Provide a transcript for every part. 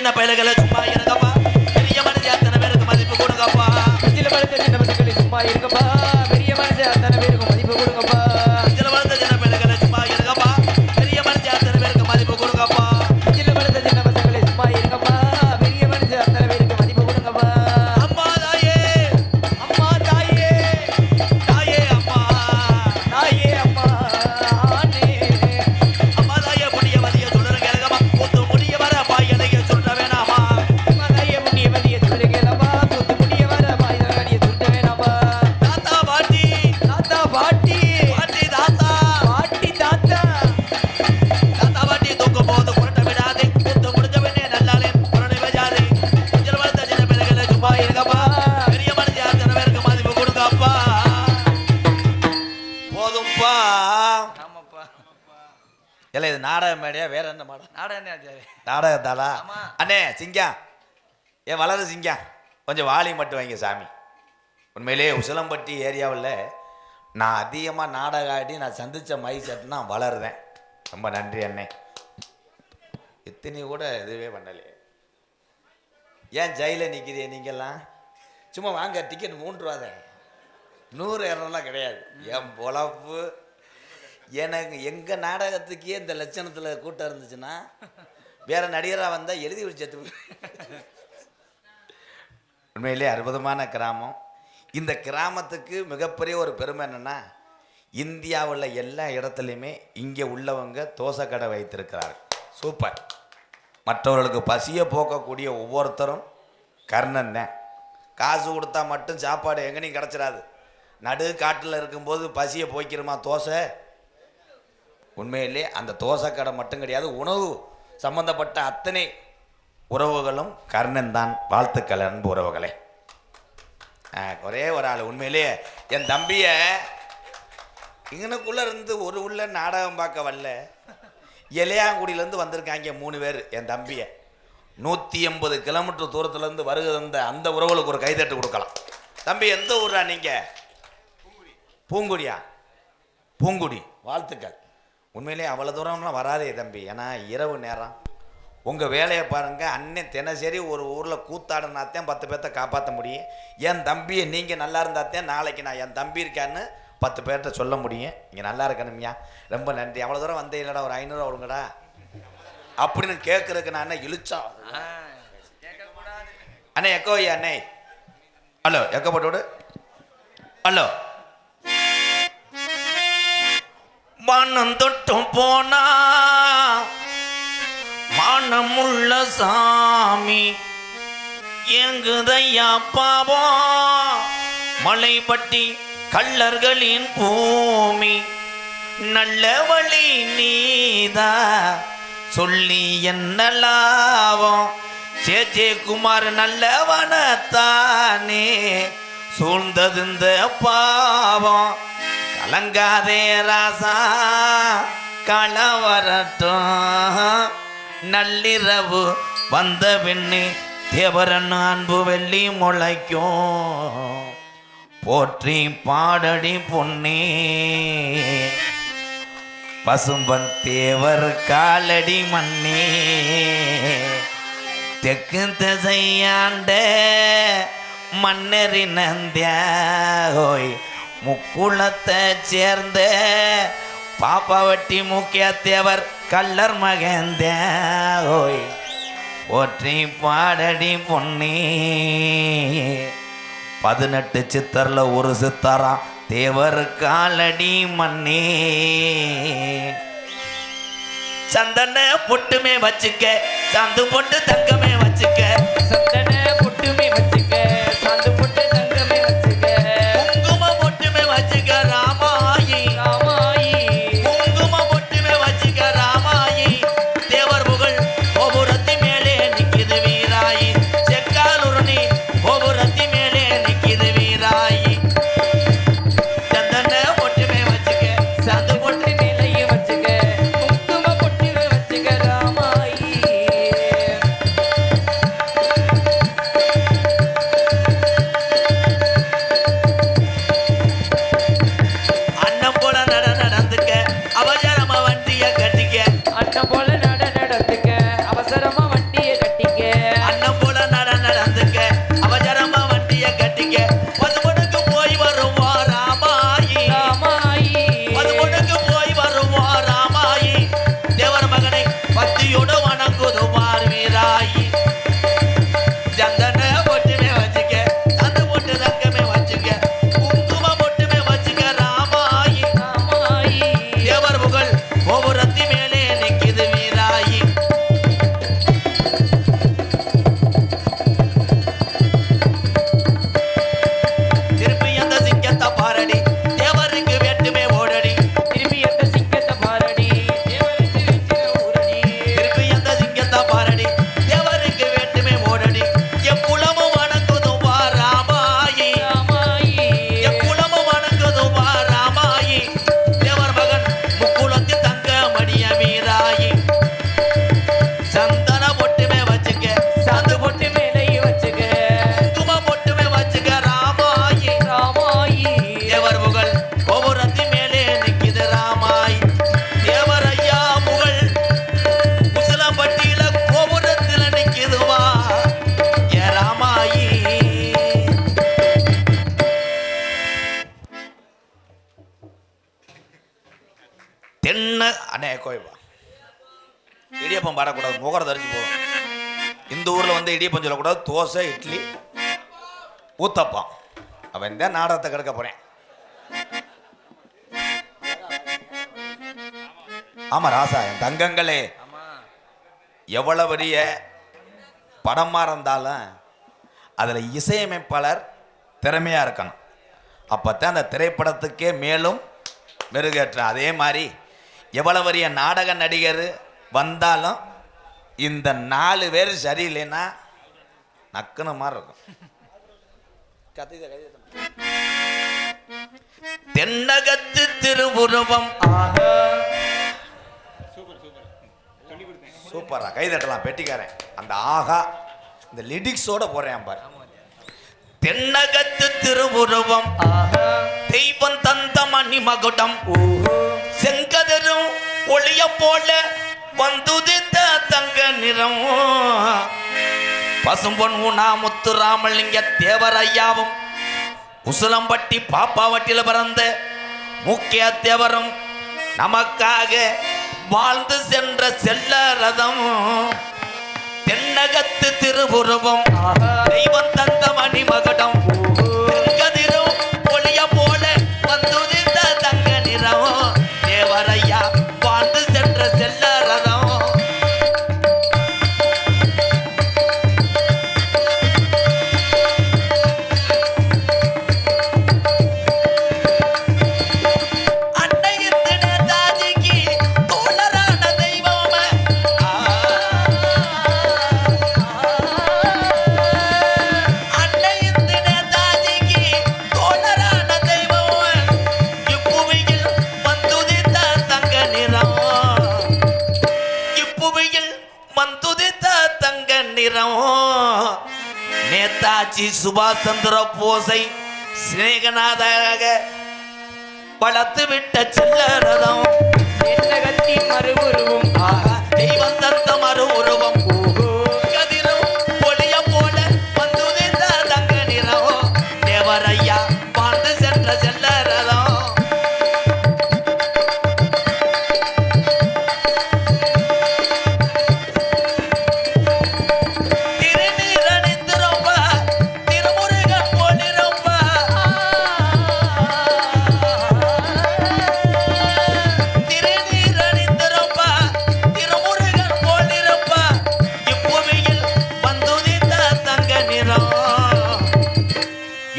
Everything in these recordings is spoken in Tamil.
சின்ன பயல்களை சும்மா இருங்கப்பா பெரிய மனுஷன் அத்தனை பேருக்கு மதிப்பு கொடுங்கப்பா சில பழுத்த சின்ன பசங்களை சும்மா இருங்கப்பா பெரிய மனுஷன் அத்தனை பேருக்கு மதிப்பு கொடுங்கப்பா சில பழுத்த சின்ன பயல்களை சும்மா இருங்கப்பா பெரிய மனுஷன் அத்தனை பேருக்கு மதிப்பு கொடுங்கப்பா சில பழுத்த சின்ன பசங்களை சும்மா இருங்கப்பா பெரிய மனுஷன் அத்தனை பேருக்கு மதிப்பு கொடுங்கப்பா அம்மா தாயே அம்மா தாயே தாயே அம்மா தாயே அம்மா ஆனே அம்மா தாயே புண்ணிய மதிய சொல்லுங்க கேளுங்கம்மா கூத்து முடிய வர பாயனைய சொல்ல வேணாமா அம்மா தாயே புண்ணிய மதிய சொல்லுங்களப்பா கூத்து முடிய வர பாயனைய சொல்ல வேணாமா தாத்தா பாட்டி தாத்தா பாட்டி பாட்டி தாத்தா பாட்டி தாத்தா தாத்தா பாட்டி தூக்கும் போது புரட்ட விடாதே கூத்து முடிஞ்ச பின்னே நல்லாலே புரட்ட விடாதே சில பழுத்த சின்ன பயல்களை சும்மா இருங்கப்பா பெரிய மனுஷன் அத்தனை பேருக்கு மதிப்பு கொடுங்கப்பா போதும்பா ஆமாப்பா இல்ல இது நாடக மேடையா வேற என்ன மாடம் நாடகம் ஆச்சாரி நாடகத்தாளா ஆமா. அண்ணே சிங்கம் ஏன் வளரு சிங்கம் கொஞ்சம் வாலி மட்டும் வைங்க சாமி உண்மையிலேயே உசிலம்பட்டி ஏரியாவில் நான் அதிகமாக நாடகம் ஆடி நான் சந்தித்த மைசெட்னா வளருதேன் ரொம்ப நன்றி அண்ணே இத்தனை கூட இதுவே பண்ணலையே ஏன் ஜெயிலில் நிற்கிறீ நீங்கள்லாம் சும்மா வாங்க டிக்கெட் 3 ரூபா தான் 100 200லாம் கிடையாது என் பொழப்பு எனக்கு எங்கள் நாடகத்துக்கே இந்த லட்சணத்தில் கூட்டம் இருந்துச்சுன்னா வேற நடிகராக வந்தால் எழுதி வச்சு உண்மையிலே அற்புதமான கிராமம் இந்த கிராமத்துக்கு மிகப்பெரிய ஒரு பெருமை என்னென்னா இந்தியாவில் எல்லா இடத்துலையுமே இங்கே உள்ளவங்க தோசை கடை வைத்திருக்கிறார்கள் சூப்பர் மற்றவர்களுக்கு பசியை போக்கக்கூடிய ஒவ்வொருத்தரும் கர்ணன் தான் காசு கொடுத்தா மட்டும் சாப்பாடு எங்கேயும் கிடச்சிடாது நடு காட்டில் இருக்கும்போது பசியை போய்க்கிறோமா தோசை உண்மையிலே அந்த தோசை கடை மட்டும் கிடையாது உணவு சம்பந்தப்பட்ட அத்தனை உறவுகளும் கர்ணன் தான் வாழ்த்துக்கள் அன்பு உறவுகளே ஒரே ஒரு ஆள் உண்மையிலே என் தம்பிய இங்கனுக்குள்ளே இருந்து ஒரு உள்ள நாடகம் பார்க்க வரல இளையாங்குடியிலேருந்து வந்திருக்காங்க 3 பேர் என் தம்பியை 180 கிலோமீட்டர் தூரத்துலேருந்து வருகை தந்த அந்த உறவுகளுக்கு ஒரு கைதட்டு கொடுக்கலாம் தம்பி எந்த ஊரா நீங்கள் பூங்குடியா பூங்குடி வாழ்த்துக்கள் உண்மையிலே அவ்வளோ தூரம்லாம் வராதே தம்பி ஏன்னா இரவு நேரம் உங்கள் வேலையை பாருங்கள் அண்ணன் தினசரி ஒரு ஊரில் கூத்தாடினாத்தான் 10 பேர்த்த காப்பாற்ற முடியும் என் தம்பியை நீங்கள் நல்லா இருந்தாத்தான் நாளைக்கு நான் என் தம்பி இருக்கான்னு 10 பேர்கிட்ட சொல்ல முடியும் இங்கே நல்லா இருக்கணும்யா ரொம்ப நன்றி அவ்வளோ தூரம் வந்தே இல்லைடா ஒரு 500 விடுங்கடா அப்படின்னு கேட்குறதுக்கு நான் என்ன இழுச்சா அண்ணே எக்கோ ஐயா அண்ணே ஹலோ எக்கோ போட்டு விடு ஹலோ வானம் தொட்டும் போனா மானமுள்ள சாமி எங்குதையா பாவம் மலைப்பட்டி கள்ளர்களின் பூமி நல்ல வழி நீதா சொல்லி என்ன லாபம் சேச்சே குமார் நல்லவனத்தானே சூழ்ந்தது இந்த பாவம் கலங்காதே ராசா களவரட்டும் நள்ளிரவு வந்த பின்னே தேவரன் அன்பு வெள்ளி முளைக்கும் போற்றி பாடடி பொன்னே பசும்பன் தேவர் காலடி மண்ணே தெற்கு திசையாண்ட மன்னரி நந்தியாய் முக்குளத்தை சேர்ந்த பாப்பாவட்டி முக்கிய தேவர் கள்ளர் மகந்தோய் போற்றி பாடடி பொன்னே 18 சித்தர்ல ஒரு சித்தரா தேவர் காலடி மண்ணே சந்தன பொட்டுமே வச்சுக்க சாந்து பொட்டு தங்கமே வச்சுக்க சந்தன பொட்டுமே வச்சுக்க சாந்து பொட்டு தங்கமே வச்சுக்க குங்கும பொட்டுமே வச்சுக்க ராமாயி ராமாயி குங்கும பொட்டுமே வச்சுக்க ராமாயி தேவர் புகழ் கோபுரத்தி மேலே நிக்குது வீராயி செக்காலுருணி கோபுரத்தி மேலே நிக்குது வீராயி சந்தன பொட்டுமே வச்சுக்க சாந்து பொட்டு மேலையும் வச்சுக்க குங்கும பொட்டுமே வச்சுக்க ராமாயி இடியப்பம் பாடக்கூடாது, முகர தரிச்சு போகும். இந்த ஊரில் வந்து இடியப்பம் சொல்லக்கூடாது, தோசை, இட்லி, ஊத்தப்பம். அவன் தான் நாடகத்தை கெடுக்க போறேன். ஆமா ராசா, என் தங்கங்களே, எவ்வளவு பெரிய படமா இருந்தாலும் அதில் இசையமைப்பாளர் திறமையா இருக்கணும். அப்பத்தான் அந்த திரைப்படத்துக்கே மேலும் மெருகேற்ற. அதே மாதிரி எவ்வளவு பெரிய நாடக நடிகர் வந்தாலும் இந்த 4 பேர் சரியில்லைன்னா நக்குன மாதிரி இருக்கும். தென்னகத்து திருவுருவம் சூப்பரா கைதட்டலாம் பெட்டிக்காரன். அந்த ஆகா இந்த லிரிக்ஸோட போறேன் பாரு. தென்னகத்து திருவுருவம் தெய்வம் தந்த மணி மகுடம் செங்கதரும் ஒளிய போல வந்துதித்த தங்க நிறம் பசும்பொன் ஊனா முத்துராமலிங்க தேவரையாவும் உசுலம்பட்டி பாப்பாவட்டில பிறந்த முக்கிய தேவரும் நமக்காக வாழ்ந்து சென்ற செல்ல ரதம் தென்னகத்து திருவுருவம் தெய்வம் தந்த மணி மகுடம் செங்கதிரும் ஒளிய போல வந்துதித்த தங்க நிறம் தேவரையா வாழ்ந்து சென்ற செல்ல ரதம். நேதாஜி சுபாஷ் சந்திர போஸை சிநேகநாதாக வளர்த்து விட்ட செல்லரதம் தென்னகத்தின் மறு உருவம் தெய்வம் தந்த மறு உருவம் கதிரும் ஒளிய போல வந்துதித்த தங்க நிறம் தேவரையா வாழ்ந்து சென்ற செல்லரதம்.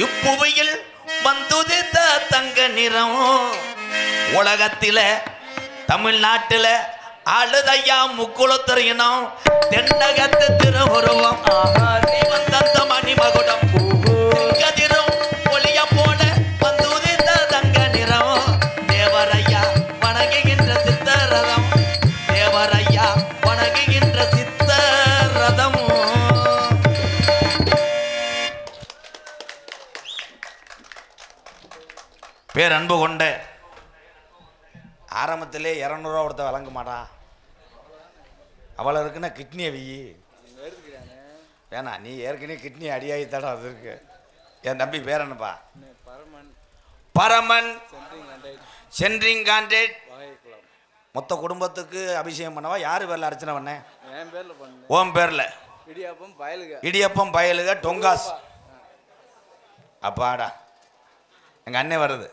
இப்புவியில் வந்துதித்த தங்க நிறம் உலகத்தில தமிழ்நாட்டில அழுதையா முக்குளத்தறியணும் தென்னகத்து திருவுருவம் தெய்வம் தந்த மணி மகுடம் கதிரும் ஒளிய போல வந்துதித்த தங்க நிறம் தேவரையா வணங்குகின்ற சித்தரதம் தேவரையா வணங்குகின்ற சித்தரதம். பேரன்பு கொண்ட ஆரம்பத்திலே 200 ரூபா கொடுத்த வழங்க மாட்டா. அவளை இருக்குன்னா கிட்னியை வெயி வேணா, நீ ஏற்கனவே கிட்னி அடியாகி தடம் அது இருக்கு. என் தம்பி பேர் என்னப்பா? பரமன் சென்ட்ரிங் கான்ட்ரேட். மொத்த குடும்பத்துக்கு அபிஷேகம் பண்ணவா? யாரு பேர்ல அர்ச்சனை பண்ண? ஓம் பேர்ல இடியப்பம் பயலுக டொங்காஸ். அப்பாடா எங்க அண்ணன் வருது,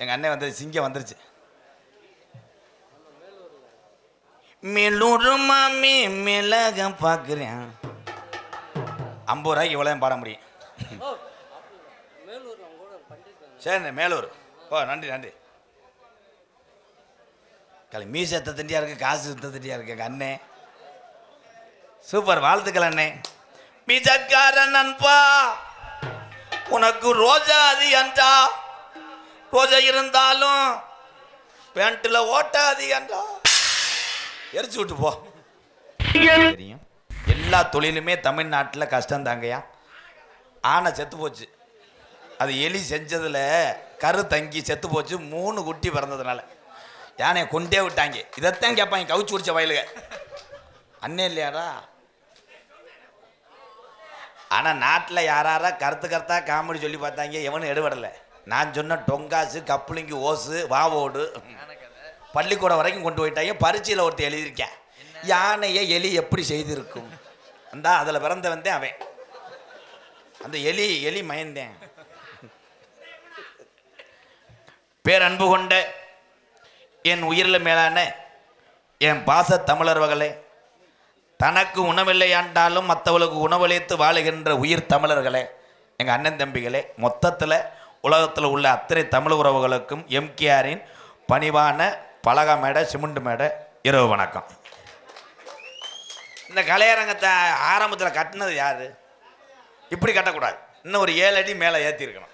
எங்க அண்ணன் வந்து சிங்கம் வந்துருச்சு. மேலூர் மாமி மிளக பார்க்குறேன் 50 ரூபாய்க்கு இவ்வளோ பாட முடியும். சரி மேலூர் ஓ நன்றி நன்றி. கலை மீச தண்டியா இருக்கு, காசு தண்டியா இருக்கு எங்க அண்ணே. சூப்பர், வாழ்த்துக்கள் அண்ணே. மீசக்கார நண்பா உனக்கு ரோஜா அது என்றா, ரோஜா இருந்தாலும் பேண்ட்ல ஓட்டாது என்றா எரிச்சு விட்டு போ. தெரியும் எல்லா தொழிலுமே தமிழ்நாட்டில் கஷ்டம் தாங்கய்யா. ஆனை செத்து போச்சு, அது எலி செஞ்சதுல கரு தங்கி செத்து போச்சு. 3 குட்டி பிறந்ததுனால யானையை கொண்டே விட்டாங்க. இதைத்தான் கேட்பாங்க கவுச்சு குடிச்ச வயலுக அண்ணே இல்லையாடா. ஆனால் நாட்டில் யாராரா கருத்தா காமெடி சொல்லி பார்த்தாங்க, எவனும் எடுபடலை. நான் சொன்ன டொங்காசு கப்புளிங்கி ஓசு வாவோடு பள்ளிக்கூடம் வரைக்கும் கொண்டு போயிட்டாங்க. பரீட்சையில் ஒருத்தர் எழுதியிருக்கேன், யானையை எலி எப்படி செய்திருக்கும். அந்த அதில் பிறந்த வந்தேன் அவன். அந்த எலி மயந்தேன். பேரன்பு கொண்ட என் உயிரில் மேலான என் பாச தமிழர்களே, தனக்கு உணவில்லை ஆண்டாலும் மற்றவர்களுக்கு உணவளித்து வாழுகின்ற உயிர் தமிழர்களே, எங்கள் அண்ணன் தம்பிகளே, மொத்தத்தில் உலகத்தில் உள்ள அத்தனை தமிழ் உறவுகளுக்கும் எம்கேஆரின் பணிவான பலகா மேடை, சிமெண்ட் மேடை, இரவு வணக்கம். இந்த கலையரங்கத்தை ஆரம்பத்தில் கட்டினது யார்? இப்படி கட்டக்கூடாது, இன்னும் ஒரு 7 அடி மேலே ஏற்றிருக்கணும்.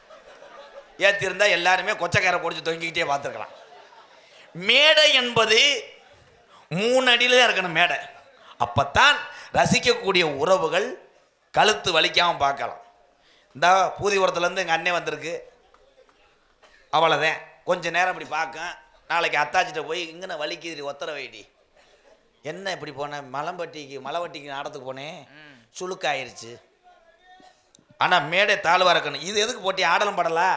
ஏற்றிருந்தால் எல்லாருமே கொச்சக்காரை பொடிச்சு தொங்கிக்கிட்டே பார்த்துருக்கலாம். மேடை என்பது 3 அடியில் தான் இருக்கணும் மேடை. அப்போத்தான் ரசிக்கக்கூடிய உறவுகள் கழுத்து வலிக்காமல் பார்க்கலாம். இந்த பூதிபுரத்துலேருந்து எங்கள் அண்ணன் வந்திருக்கு, அவ்வளோதான். கொஞ்சம் நேரம் இப்படி பார்க்க, நாளைக்கு அத்தாச்சிட்ட போய் இங்கே வலிக்குது ஒத்தர வைடி, என்ன இப்படி போனேன், மலைவட்டிக்கு நாடத்துக்கு போனேன், சுழுக்காயிருச்சு. ஆனால் மேடை தாழ்வாக இருக்கணும். இது எதுக்கு போட்டி ஆடலும் படலா?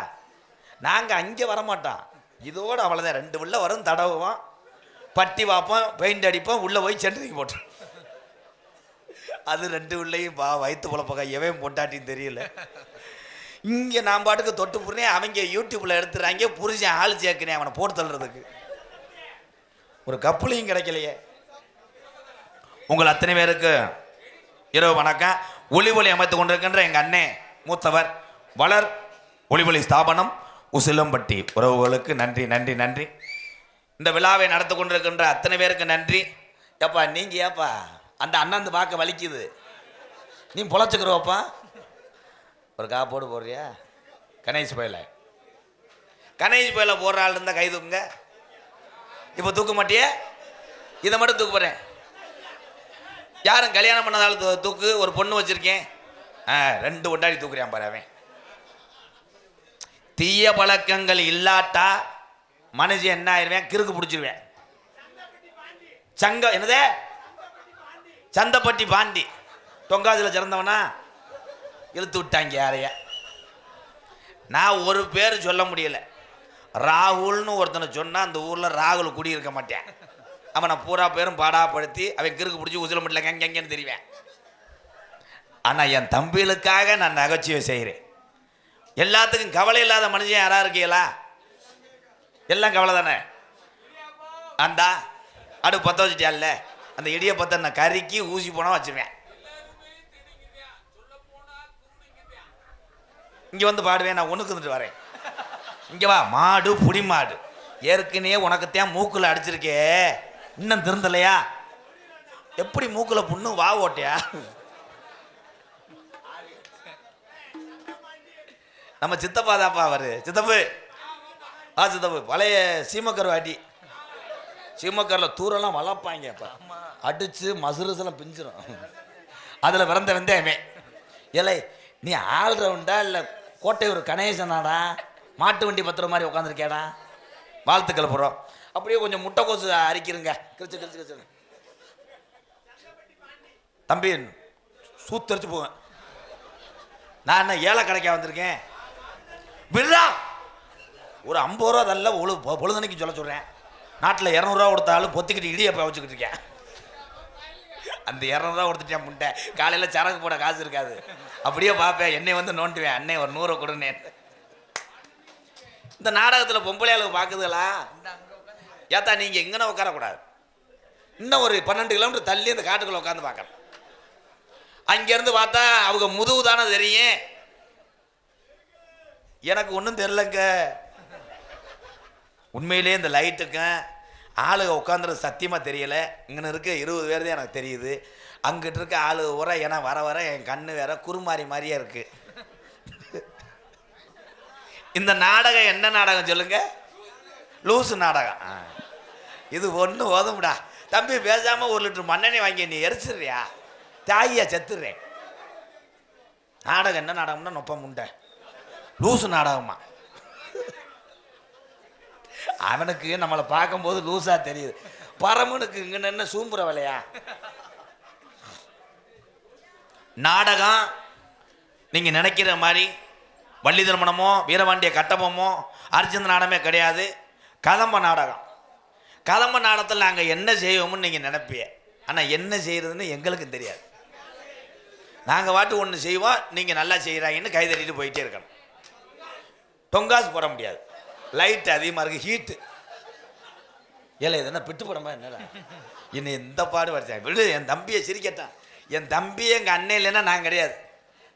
நாங்கள் அங்கே வரமாட்டோம், இதோடு அவ்வளோதான். 2 உள்ள வரும், தடவுவோம், பட்டி வாப்போம், பெயிண்ட் அடிப்போம், உள்ளே போய் சென்ட்ரிங் போட்டோம். அது 2 உள்ளேயும் வயிற்று புலப்பக்கா எவன் பொண்டாட்டின்னு தெரியல. இங்கே நான் பாட்டுக்கு தொட்டு புரினேன், அவங்க யூடியூப்பில் எடுத்துறாங்க, புரிஞ்சேன் ஆள் சேர்க்கினேன் அவனை போட்டு தள்ளுறதுக்கு. ஒரு கப்புலையும் கிடைக்கலையே. உங்கள் அத்தனை பேருக்கு இரவு வணக்கம். ஒளிவொலி அமைத்து கொண்டிருக்கின்ற எங்கள் அண்ணே மூத்தவர் வளர் ஒளிவொலி ஸ்தாபனம் உசிலம்பட்டி உறவுகளுக்கு நன்றி நன்றி நன்றி. இந்த விழாவை நடத்தி கொண்டிருக்கின்ற அத்தனை பேருக்கு நன்றி. ஏப்பா நீங்கள் ஏப்பா அந்த அண்ணாந்து பார்க்க வலிக்குது, நீ பொழைச்சிக்கிறோப்பா. ஒரு காப்போடு போடுறியா? கணேஷ் பயில போடுற ஆள் இருந்தால் கை தூக்குங்க. இப்போ தூக்க மாட்டியே, இதை மட்டும் தூக்க போகிறேன். யாரும் கல்யாணம் பண்ணதாலும் தூக்கு. ஒரு பொண்ணு வச்சுருக்கேன், 2 ஒண்டாடி தூக்குறியான் பாரு அவன். தீய பழக்கங்கள் இல்லாட்டா மனுஷன் என்ன ஆயிடுவேன், கிறுக்கு பிடிச்சிருவேன். என்னதே சந்தப்பட்டி பாண்டி தொங்காதில் சிறந்தவனா இழுத்து விட்டாங்க யாரைய. நான் ஒரு பேர் சொல்ல முடியல. ராகுல்னு ஒருத்தனை சொன்னால் அந்த ஊரில் ராகுல் குடியிருக்க மாட்டேன். அவனை பூரா பேரும் பாடாப்படுத்தி அவன் கிறுக்கு பிடிச்சி உசிலம்பட்டில் எங்கெங்கன்னு தெரிவேன். ஆனால் என் தம்பிகளுக்காக நான் நகைச்சுவை செய்கிறேன். எல்லாத்துக்கும் கவலை இல்லாத மனுஷன் யாரா இருக்கீங்களா? எல்லாம் கவலை தானே. அந்த அடுப்பு பற்ற வச்சுட்டியால, அந்த இடியப்பத்தை நான் கறிக்கி ஊசி போனால் வச்சுருவேன். இங்கே வந்து பாடுவேன், நான் ஒன்றுக்கு வந்துட்டு வரேன். இங்கே வா, மாடு புடி மாடு, ஏற்கனவே உனக்குத்தான் மூக்கில் அடிச்சிருக்கே, இன்னும் திருந்தலையா? எப்படி மூக்கில் புண்ணு வா ஓட்டியா? நம்ம சித்தப்பா தாப்பா அவரு. சித்தப்பு சித்தப்பு பழைய சீமக்கர் வாட்டி. சீமக்கரில் தூரெல்லாம் வளர்ப்பாங்க, அடித்து மசுரசெல்லாம் பிஞ்சிடும். அதில் பிறந்த வெந்தயமே. ஏலை நீ ஆல்ரவுண்டா இல்லை கோட்டையூர் கணேசனாடா, மாட்டு வண்டி பத்திர மாதிரி உட்காந்துருக்கேடா? வாழ்த்துக்களை போடுறோம். அப்படியே கொஞ்சம் முட்டைக்கோசு அரிக்கிறங்க, கிழிச்சு கிழிச்சு கிழிச்சு. தம்பி சூத்தரிச்சு போவேன். நான் என்ன ஏழை கடைக்கா வந்திருக்கேன்? விடுறா, ஒரு 50 ரூபா தள்ள பொழுதனைக்கு சொல்ல சொல்கிறேன். நாட்டில் 200 ரூபா கொடுத்தாலும் பொத்திக்கிட்டு இடியப்ப வச்சுக்கிட்டு இருக்கேன். அந்த 200 ரூபா கொடுத்துட்டேன் முண்டை. காலையில் சரக்கு போட காசு இருக்காது, அப்படியே பார்ப்பேன், என்னை வந்து நோண்டுவேன், அண்ணே ஒரு 100 கொடுன்னு. இந்த நாடகத்தில் பொம்பளையாளுக்கு பார்க்குதுங்களா? ஏத்தா நீங்கள் எங்கன்னா உட்காரக்கூடாது, இன்னும் ஒரு 12 கிலோமீட்டர் தள்ளி அந்த காட்டுக்குள்ளே உட்காந்து பார்க்கணும். அங்கேருந்து பார்த்தா அவங்க முதுகு தானே தெரியும். எனக்கு ஒன்றும் தெரிலங்க உண்மையிலே. இந்த லைட்டுக்கும் ஆளுக உட்காந்துறது சத்தியமாக தெரியலை. இங்கே இருக்க 20 பேர் தான் எனக்கு தெரியுது. அங்கிட்டு இருக்க ஆளு உர ஏன்னா வர வர என் கண்ணு வேற குறுமாறி மாதிரியே இருக்கு. இந்த நாடகம் என்ன நாடகம் சொல்லுங்க? லூசு நாடகம். இது ஒன்று ஓதும்டா தம்பி. பேசாம 1 லிட்டர் மண்ணெண்ணெய் வாங்கி நீ எரிச்சிடுறியா? தாயியா செத்துடுறேன். நாடகம் என்ன நாடகம்னா நொப்ப முண்டை லூசு நாடகமா. அவனுக்கு நம்மளை பார்க்கும்போது லூஸா தெரியுது. பரமனுக்கு இங்க என்ன சூம்புற வேலையா? நாடகம் நீங்க நினைக்கிற மாதிரி வள்ளி திருமணமோ வீரபாண்டிய கட்டபொம்மோ அர்ஜுன நாடகமே கிடையாது. கதம்ப நாடகம். கதம்ப நாடத்தில் நாங்கள் என்ன செய்வோம்னு நீங்கள் நினைப்பிய. ஆனால் என்ன செய்கிறதுன்னு எங்களுக்கும் தெரியாது. நாங்கள் வாட்டு ஒன்று செய்வோம், நீங்கள் நல்லா செய்கிறாங்கன்னு கை தட்டிட்டு போயிட்டே இருக்கணும். தொங்காசு போட முடியாது, லைட் அதிகமாக இருக்குது, ஹீட்டு. ஏல இது என்ன பிட்டு போடமா என்னடா என்னை எந்த பாடு வரைச்சாங்க விடு. என் தம்பியை சிரிக்கட்டான். என் தம்பியை எங்கள் அண்ணன் இல்லைன்னா நான் கிடையாது.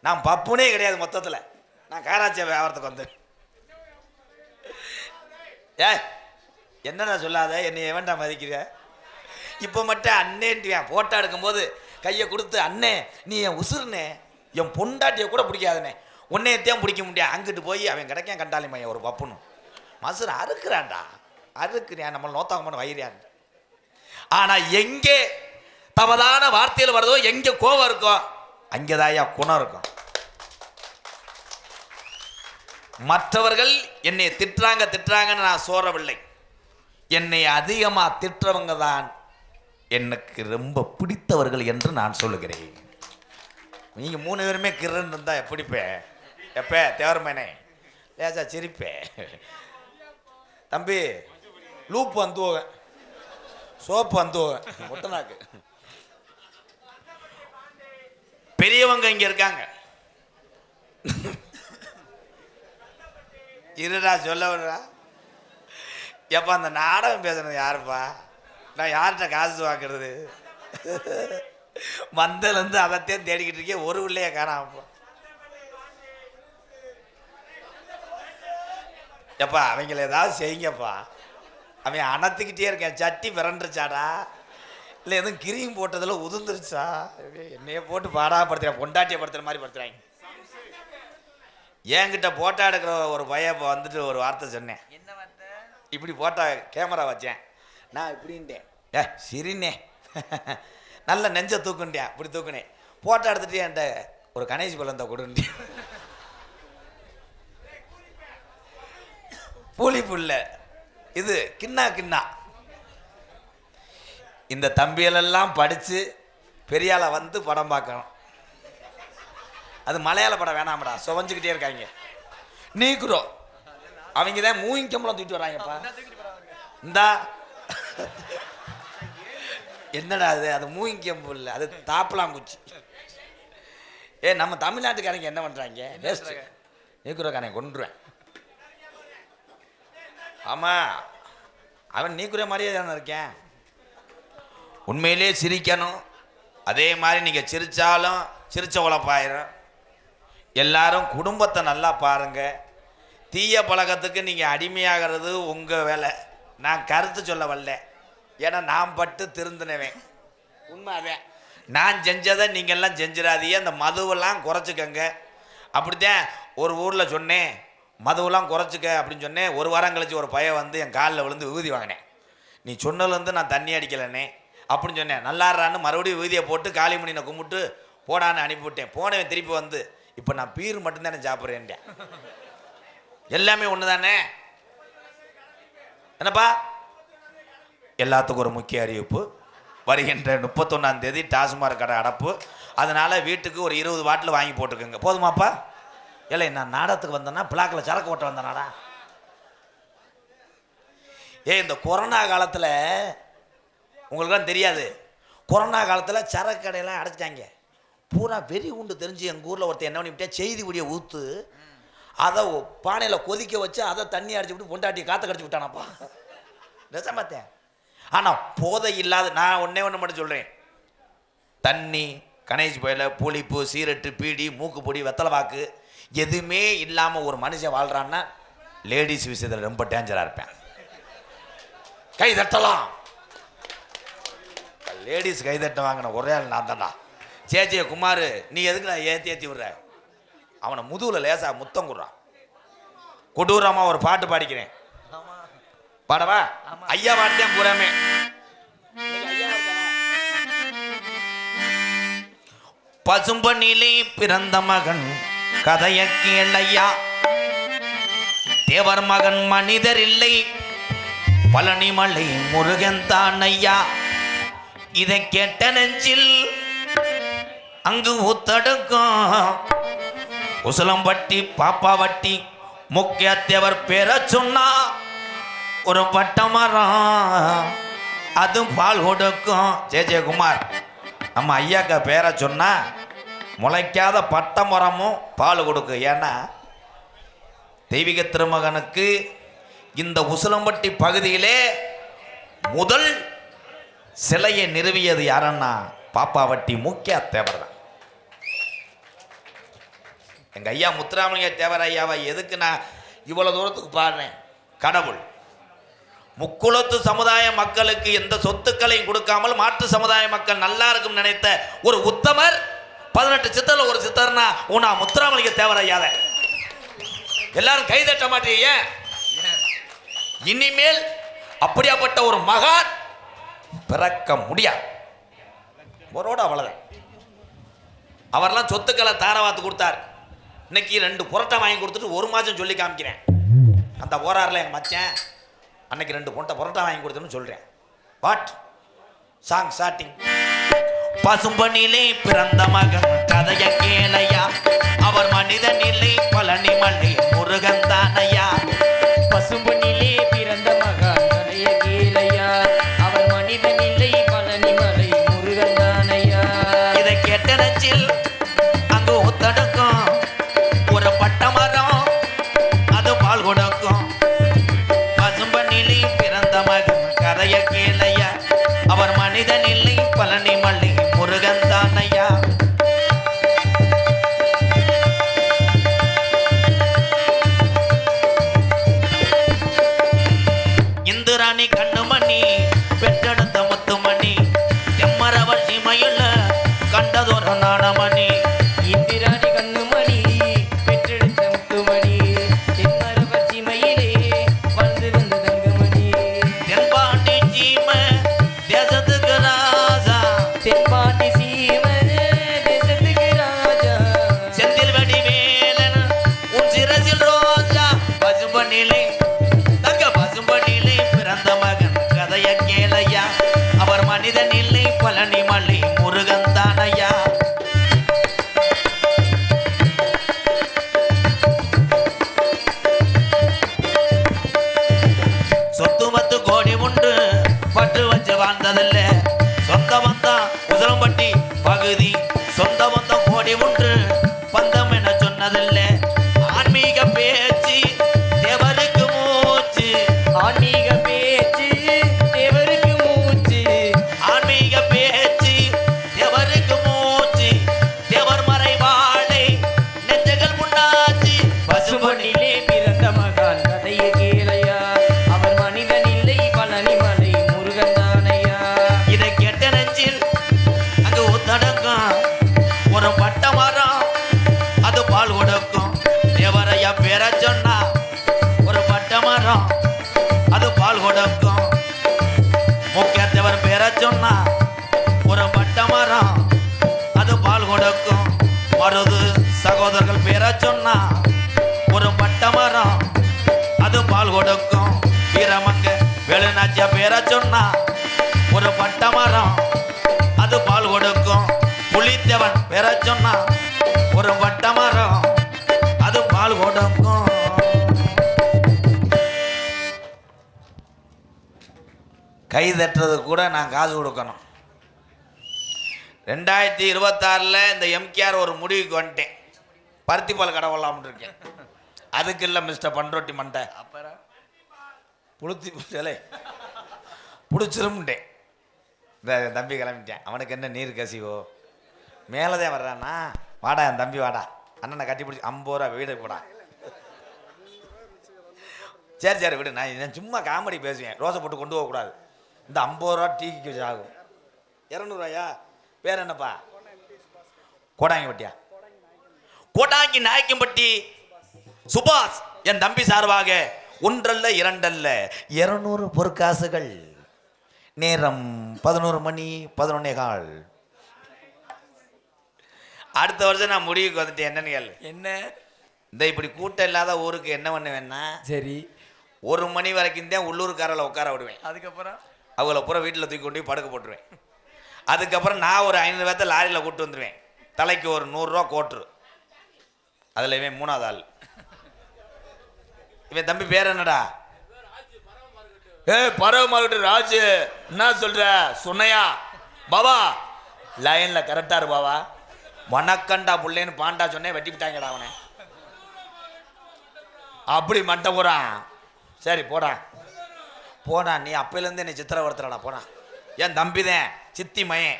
நான் பப்புனே கிடையாது. மொத்தத்தில் நான் காராட்சி வியாபாரத்துக்கு வந்தேன். ஏ என்னடா சொல்லாத, என்னை எவன்டா மதிக்கிற? இப்போ மட்டும் அண்ணேன்ட்டியான். ஃபோட்டோ எடுக்கும்போது கையை கொடுத்து அண்ணே நீ என் உசுருனே, என் பொண்டாட்டியை கூட பிடிக்காதுனே, உன்னையத்தையும் பிடிக்க முடியாது. அங்கிட்டு போய் அவன் கிடைக்கான் கண்டாலி மையன் ஒரு பப்புனும் மசுரை அறுக்குறான்டா, அறுக்குறியான், நம்மளை நோத்தாங்க பண்ண வயிறியான். ஆனால் எங்கே தவறான வார்த்தையில் வருதோ, எங்கே கோபம் இருக்கோ அங்கேதாயா குணம் இருக்கும். மற்றவர்கள் என்னை திட்டுறாங்கன்னு நான் சோறவில்லை. என்னை அதிகமாக திட்டுறவங்க தான் எனக்கு ரொம்ப பிடித்தவர்கள் என்று நான் சொல்லுகிறேன். நீங்கள் 3 பேருமே கிரன்னு இருந்தால் எப்படிப்பே எப்போ தேவரமேனே லேசா சிரிப்பே. தம்பி லூப் வந்துவோங்க, சோப்பு வந்துவோங்க, ஒட்டனாக்கு. பெரியவங்க இங்கே இருக்காங்க. இருடா சொல்ல விடுறா. எப்போ அந்த நாடகம் பேசுறது யாருப்பா? நான் யார்கிட்ட காசு வாக்குறது? வந்ததுலேருந்து அதைத்தான் தேடிக்கிட்டு இருக்கேன், ஒரு உள்ளையே காணாமப்பா. எப்பா அவங்கள ஏதாவது செய்யுங்கப்பா. அவன் அணத்துக்கிட்டே இருக்கேன். சட்டி விரண்டுருச்சாடா, இல்லை எதுவும் கிரீம் போட்டதில் உதிர்ந்துருச்சா? என்னைய போட்டு பாடாப்படுத்துறேன், பொண்டாட்டியை படுத்துகிற மாதிரி படுத்துறாங்க. என்கிட்ட போட்டோ எடுக்கிற ஒரு பையன் இப்போ வந்துட்டு ஒரு வார்த்தை சொன்னேன். என்ன வார்த்தை? இப்படி போட்டோ கேமரா வச்சேன் நான் இப்படின்ட்டேன். சிரினே நல்ல நெஞ்ச தூக்குண்டேன், இப்படி தூக்குனேன். போட்டோ எடுத்துட்டு என்கிட்ட ஒரு கணேஷ் பழந்த கொடுண்டேன். புளி புல்ல இது கிண்ணா. இந்த தம்பிகளெல்லாம் படித்து பெரியால வந்து படம் பார்க்கணும். அது மலையாள படம் வேணாமடா, சுவஞ்சுக்கிட்டே இருக்காங்க. நீக்குறோ அவங்க தான் மூங்கிக்கம்பளம் தூக்கிட்டு வராங்கப்பா. இந்தா என்னடா அது? அது மூங்கிக்கம்பு இல்லை, அது தாப்பலாங்குச்சி. நம்ம தமிழ்நாட்டுக்காரங்க என்ன பண்ணுறாங்க? நீக்குறோக்காரன் கொண்டுருவேன். ஆமாம், அவன் நீக்குற மாதிரியே தானே இருக்கேன். உண்மையிலே சிரிக்கணும். அதே மாதிரி நீங்கள் சிரித்தாலும் சிரிச்ச உழப்பாயிரும். எல்லாரும் குடும்பத்தை நல்லா பாருங்கள். தீய பழக்கத்துக்கு நீங்கள் அடிமையாகிறது உங்கள் வேலை. நான் கருத்து சொல்ல வரல, ஏன்னா நான் பட்டு திருந்தினவேன். உண்மை அதே. நான் செஞ்சதை நீங்கள்லாம் செஞ்சிடாதீங்க. அந்த மதுவெல்லாம் குறைச்சிக்கங்க. அப்படித்தான் ஒரு ஊரில் சொன்னேன், மதுவெல்லாம் குறைச்சிக்க அப்படின்னு சொன்னேன். ஒரு வாரம் கழிச்சு ஒரு பையன் வந்து என் காலில் விழுந்து விபூதி வாங்கினேன். நீ சொன்னதுலேருந்து நான் தண்ணி அடிக்கலனே அப்படின்னு சொன்னேன். நல்லாடுறான்னு மறுபடியும் விபூதியை போட்டு காளிமணினை கும்பிட்டு போடான்னு அனுப்பிவிட்டேன். போனவன் திருப்பி வந்து இப்போ நான் பீர் மட்டும்தானே சாப்பிட்றேன். எல்லாமே ஒன்று தானே என்னப்பா? எல்லாத்துக்கும் ஒரு முக்கிய அறிவிப்பு. வருகின்ற 31ஆம் தேதி டாஸ்மாக் கடை அடப்பு. அதனால் வீட்டுக்கு ஒரு 20 பாட்டில் வாங்கி போட்டுக்கோங்க. போதுமாப்பா? இல்லை நான் நாடகத்துக்கு வந்தேன்னா பிளாக்கில் சரக்கு ஓட்ட வந்தேனாடா. இந்த கொரோனா காலத்தில் உங்களுக்குலாம் தெரியாது, கொரோனா காலத்தில் சரக்கு கடையெல்லாம் அடைச்சிட்டாங்க. பூரா வெறி உண்டு தெரிஞ்சு எங்கள் ஊரில் ஒருத்தர் என்ன பண்ணிவிட்டேன், செய்தி விடிய ஊற்று அதை பானையில் கொதிக்க வச்சு அதை தண்ணி அடிச்சு விட்டு பொண்டாட்டி காற்று கடிச்சு விட்டானாப்பா. நிஜமாத்தேன். ஆனால் போதை இல்லாத நான் ஒன்றே ஒன்று மட்டும் சொல்கிறேன். தண்ணி, கணேஷ் புயல, புளிப்பு, சீரட்டு, பீடி, மூக்குப்பொடி, வெத்தலை வாக்கு எதுவுமே இல்லாமல் ஒரு மனுஷன் வாழ்கிறான்னா லேடிஸ் விஷயத்தில் ரொம்ப டேஞ்சராக இருப்பேன். கை தட்டலாம். லேடிஸ் கை தட்ட வாங்கின ஒரே ஆள் நான் தான்டா. சேச்சிய குமார், நீ எதுக்கு நான் ஏற்றி விடுற? அவனை முதுகுல லேசா முத்தம் கொடுறான். கொடூரமாக ஒரு பாட்டு பாடிக்கிறேன். பாடவா? ஐயா பாட்டுதான் பூராமே. பசும்பனிலே பிறந்த மகன் கதைய கேளையா. தேவர் மகன் மனிதர் இல்லை, பழனிமலை முருகன் தான் ஐயா. இதை கேட்ட நெஞ்சில் அங்கு ஊத்தடுக்கும். உசலம்பட்டி பாப்பாவட்டி முக்கிய தேவர் பேர சொன்னா ஒரு பட்டை மரம் அதுவும் பால் கொடுக்கும். ஜெயகுமார் நம்ம ஐயாக்கா பேரை சொன்னா முளைக்காத பட்டை மரமும் பால் கொடுக்கும். ஏன்னா தெய்வீக திருமகனுக்கு இந்த உசிலம்பட்டி பகுதியிலே முதல் சிலையை நிறுவியது யாருன்னா பாப்பாவட்டி முக்கிய தேவர் தான். எங்க ஐயா முத்துராமலிங்க தேவர் ஐயாவை எதுக்கு நான் இவ்வளவு தூரத்துக்கு பாடுறேன்? கடவுள் முக்குளத்து சமுதாய மக்களுக்கு எந்த சொத்துக்களையும் கொடுக்காமல் மாற்று சமுதாய மக்கள் நல்லா இருக்கும் நினைத்த ஒரு உத்தமர். 18 சித்தர்ல ஒரு சித்தர்னா உனா முத்துராமலிங்க தேவர் ஐயாத எல்லாரும் கைதட்ட மாட்டீங்க. இனிமேல் அப்படியாப்பட்ட ஒரு மகான் பிறக்க முடியாது. ஒரோட அவ்வளவுதான். அவர்லாம் சொத்துக்களை தாரவாத்து கொடுத்தார். இன்னைக்கு 2 புரோட்டா வாங்கி கொடுத்துட்டு 1 மாதம் சொல்லி காமிக்கிறேன். அந்த ஓராரில் என் மச்சன் அன்னைக்கு 2 புரோட்டா வாங்கி கொடுத்துன்னு சொல்றேன். What song starting. பசும்பனிலே பிறந்த மகன் கதைய கேளையா, அவர் மனிதனிலே பழனி மலை முருகன் தானையா. பசும்பொன்னிலே பிறந்த மகன் கதைய கேளையா, அவர் மனிதனில்லை பழனி மலை முருகன் தானையா. இதை கேட்ட நெஞ்சில் அங்கு ஊத்தடுக்கும் ஒரு பட்டை மரம் அது பால் கொடுக்கும். பசும்பனிலே பிறந்த மகன் கதைய கேளையா, அவர் மனிதனில்லை பழனி மலை முருகன் தானையா. இந்துராணி கண்ணுமணி பெற்றெடுத்த முத்துமணி, எம்மரவள் சீமையுள்ள கண்டதொரு நாணமணி. இந்திராணி கண்ணுமணி பெற்றெடுத்த முத்துமணி, தென்மரவர் சீமையிலே வந்து வந்த தங்கமணி. தென்பாண்டி சீமை தேசத்துக்கு ராஜா, தென்பாண்டி சீமை தேசத்துக்கு ராஜா. செந்தில் வடிவேலன் உன் சிரசில் ரோஜா. பசும்பனிலே பசும்பனிலே பிறந்த மகன் கதைய கேளையா, அவர் மனிதன் இல்லை பழனி மலை முருகன் தானையா. சொத்து மத்து கோடி உண்டு பட்டு வச்சு வாழ்ந்ததில்ல, சொந்த பந்தம் உசிலம்பட்டி பகுதி சொந்த பந்தம் கோடி உண்டு பந்தம் என சொன்னதில்ல. ஆன்மீக பேச்சு தேவருக்கு மூச்சு, ஆன்மீக பேச்சு தேவருக்கு மூச்சு, ஆன்மீக பேச்சு தேவருக்கு மூச்சு. தேவர் மறைவாளை நெஞ்சங்கள் முன்னாச்சு. பசும்பொன்னிலே பிறந்த மகான் கதைய கேளையா, அவர் மனிதனில்லை பழனி மலை முருகன் தானையா. இதை கேட்ட நெஞ்சில் அங்கு ஊத்தடங்கும் ஒரு பட்டை மரம் அது பால் கொடுக்கும். தேவரையா பேரை சொன்னா ஒரு பட்டை மரம் அது பால் கொடுக்கும். முக்கிய தேவர் பேரை சொன்னா ஒரு பட்டை மரம் அது பால் கொடுக்கும். மருது சகோதரர்கள் பேரை சொன்னா ஒரு பட்டை மரம் அது பால் கொடுக்கும். வீரமங்க வேலுநாச்சியா பேரை சொன்னா ஒரு பட்டை மரம் அது பால் கொடுக்கும். புலித்தேவன் பேரை சொன்னா ஒரு பட்டை மரம் அது பால் கொடுக்கும். கை தட்டுறது கூட நான் காசு கொடுக்கணும். 2026 இந்த எம்கேஆர் ஒரு முடிவுக்கு வந்துட்டேன். பருத்தி பால் கடை வரலாம்னு இருக்கேன். அதுக்கு இல்லை மிஸ்டர் பண்ரொட்டி மண்டை அப்புறம் புளுத்தி சிலை பிடிச்சிருமுட்டேன். இந்த தம்பி கிளம்பிட்டேன். அவனுக்கு என்ன நீர் கசிவோ மேலதே வர்றானா. வாடா என் தம்பி வாடா, அண்ணனை கட்டி பிடிச்சி 50 ரூபா வீடு போடா. சரி சரி விடு, நான் சும்மா காமெடி பேசுவேன். ரோசை போட்டு கொண்டு போகக்கூடாது. இந்த 50 ரூபா டீக்கு ஆகும். 200 ரூபாயா? பேர் என்னப்பா? கோடாங்கிப்பட்டியா? கோடாங்கி நாயக்கம்பட்டி சுபாஷ் என் தம்பி சார்பாக 1 அல்ல 2 அல்ல 200 பொற்காசுகள். நேரம் 11 மணி 11:15. அடுத்த வருஷம் நான் முடிவுக்கு வந்துட்டேன். என்னன்னு கேளு. என்ன? இந்த இப்படி கூட்டம் இல்லாத ஊருக்கு என்ன பண்ணுவேன்னா, சரி 1 மணி வரைக்கும் தான் உள்ளூர்காரில் உட்கார விடுவேன். அதுக்கப்புறம் அவங்கள பூரா வீட்டில் தூக்கி கொண்டு போய் படுக்க போட்டுருவேன். அதுக்கப்புறம் நான் ஒரு 500 பேர்த்த லாரியில் கூப்பிட்டு வந்துடுவேன். தலைக்கு ஒரு 100 ரூபா கோட்ரு. அதில் இவன் 3வது ஆள். இவன் தம்பி பேர் என்னடா? பறவை மார்க்கெட்டு ராஜு என்ன சொல்ற சொன்னையா பாபா லைன்ல கரெக்டா இரு பாபா. வணக்கண்டா புள்ளேன்னு பாண்டா சொன்னேன், வெட்டி விட்டாங்கடா அவனை. அப்படி மண்டை போறான். சரி போடா போடா, நீ அப்பையிலேருந்து என்னை சித்திரவர்த்தலடா போடா. என் தம்பிதான் சித்தி மயன்.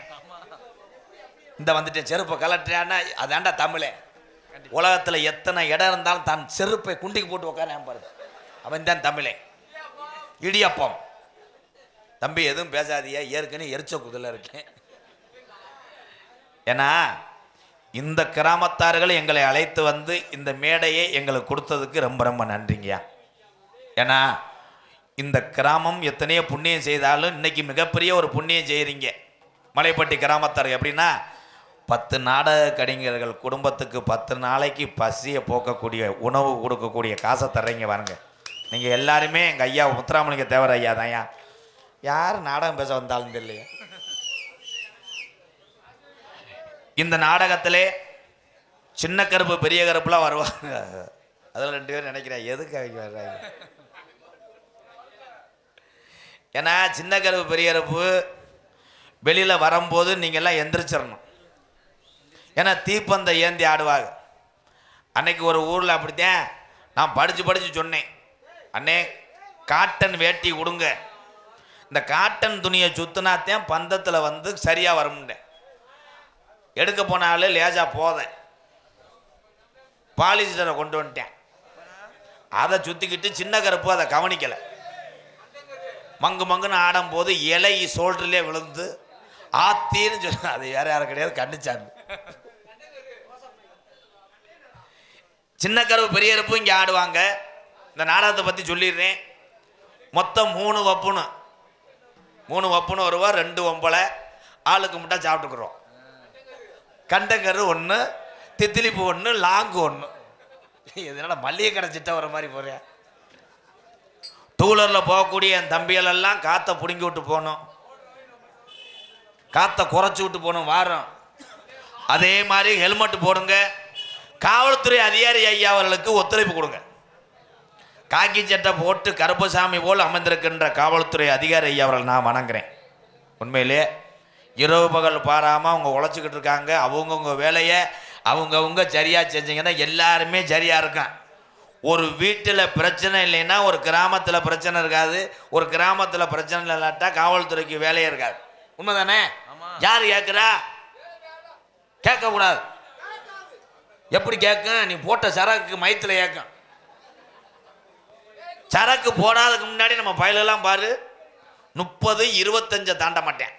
இந்த வந்துட்டேன் செருப்பை கலட்டுறான்னா அதாண்டா தமிழே. உலகத்தில் எத்தனை இடம் இருந்தாலும் தான் செருப்பை குண்டிக்கு போட்டு உட்கார பாரு, அவன் தான் தமிழே. இடியப்பம் தம்பி எதுவும் பேசாதியா, ஏற்கனவே எரிச்ச குதில் இருக்கேன். ஏன்னா இந்த கிராமத்தார்கள் எங்களை அழைத்து வந்து இந்த மேடையை எங்களுக்கு கொடுத்ததுக்கு ரொம்ப ரொம்ப நன்றிங்கய்யா. ஏன்னா இந்த கிராமம் எத்தனையோ புண்ணியம் செய்தாலும் இன்னைக்கு மிகப்பெரிய ஒரு புண்ணியம் செய்கிறீங்க மலைப்பட்டி கிராமத்தார். எப்படின்னா 10 நாடக கலைஞர்கள் குடும்பத்துக்கு 10 நாளைக்கு பசியை போக்கக்கூடிய உணவு கொடுக்கக்கூடிய காசை தர்றீங்க பாருங்க. நீங்கள் எல்லாருமே எங்கள் ஐயா முத்துராமலிங்க தேவர் ஐயா தான்யா. யார் நாடகம் பேச வந்தாலும் தெரியலையா. இந்த நாடகத்திலே சின்ன கருப்பு பெரிய கருப்புலாம் வருவாங்க. அதில் 2 பேர் நினைக்கிறேன் எதுக்கு அவங்க வர்றாங்க. ஏன்னா சின்ன கருப்பு பெரிய கருப்பு வெளியில் வரும்போது நீங்கள்லாம் எந்திரிச்சிடணும். ஏன்னா தீப்பந்த ஏந்தி ஆடுவாங்க. அன்னைக்கு ஒரு ஊரில் அப்படித்தான் நான் படித்து சொன்னேன், அண்ணே காட்டன் வேட்டி கொடுங்க, இந்த காட்டன் துணியை சுத்தினாத்தான் பந்தத்தில் வந்து சரியாக வரும்னேன். எடுக்க போனாலும் லேஜா போதேன், பாலிஸ்டரை கொண்டு வந்துட்டேன். அதை சுற்றிக்கிட்டு சின்ன கருப்பு அதை கவனிக்கலை, மங்கு மங்குன்னு ஆடும் போது இலை சோல்டர்லேயே விழுந்து ஆத்தீன்னு சொன்ன. அது வேற யாரும் கிடையாது, கண்டிச்சாமி. சின்ன கருப்பு பெரிய கருப்பு இங்கே ஆடுவாங்க. இந்த நாடகத்தை பற்றி சொல்லிடுறேன். மொத்தம் 3 வப்புன்னு வருவா, 2 ஒம்பளை ஆளுக்கு முட்டா சாப்பிட்டுக்கிறோம். கண்டங்கரு 1, தித்திலிப்பு 1, லாங்கு 1. இதனால மல்லிகை கடை சிட்ட வர மாதிரி போறியா. டூலரில் போகக்கூடிய என் தம்பிகளெல்லாம் காற்றை பிடுங்கி விட்டு போகணும், காற்றை குறைச்சி விட்டு போகணும் வாரம். அதே மாதிரி ஹெல்மெட் போடுங்க. காவல்துறை அதிகாரி ஐயா அவர்களுக்கு ஒத்துழைப்பு கொடுங்க. காக்கி சட்டை போட்டு கருப்பசாமி போல் அமர்ந்திருக்கின்ற காவல்துறை அதிகாரி ஐயா அவர்கள் நான் வணங்குறேன். உண்மையிலே இரவு பகல் பாராமல் அவங்க உழைச்சிக்கிட்டு இருக்காங்க. அவங்கவுங்க வேலையை அவங்கவுங்க சரியாக செஞ்சீங்கன்னா எல்லாருமே சரியாக இருக்கான். ஒரு வீட்டில் பிரச்சனை இல்லைன்னா ஒரு கிராமத்தில் பிரச்சனை இருக்காது, ஒரு கிராமத்தில் பிரச்சனை இல்லாட்டா காவல்துறைக்கு வேலையே இருக்காது. உண்மைதானே? யார் கேட்குறா? கேட்கக்கூடாது. எப்படி கேட்கும்? நீ போட்ட சரக்கு மயத்தில் கேட்கும். சரக்கு போடாததுக்கு முன்னாடி நம்ம பயலெல்லாம் பாரு 30, 25 தாண்ட மாட்டேன்.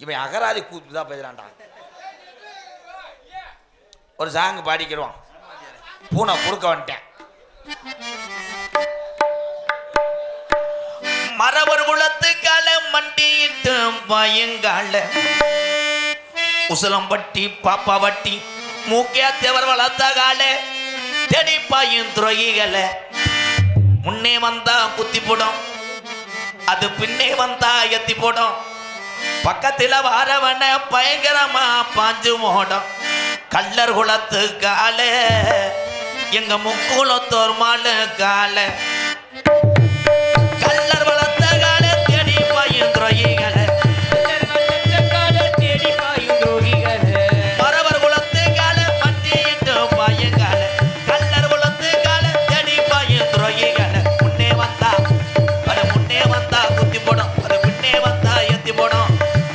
இவன் அகராதி கூத்து தான் பேசுறான்டா. ஒரு சாங் பாடிக்கிறோம், பூனை குறுக்க வந்துட்டேன். மரவர் குளத்துக்கால மண்டிட்டு பயங்கால உசலம்பட்டி பாப்பாவட்டி மூக்கியா தேவர் வளர்த்த கால தெடிப்பாயும் துரோகிகளை முன்னே வந்தா குத்தி போடும், அது பின்னே வந்தா எத்தி போடும், பக்கத்தில் வாரவன பயங்கரமா பாஞ்சு ஓடும். கல்லர் குளத்து கால எங்க முக்குளத்தோர் மாலு கால கல்லர் வளர்த்த கால தேடி பாயும் துரோகிகளை மரவர் குளத்து கால மண்டிட்டு பாயங்கால கல்லர் குளத்து கால தேடி பாயும் துரோகிகளை முன்னே வந்தா குத்தி போடும், அது பின்னே வந்தா எத்தி போடும்,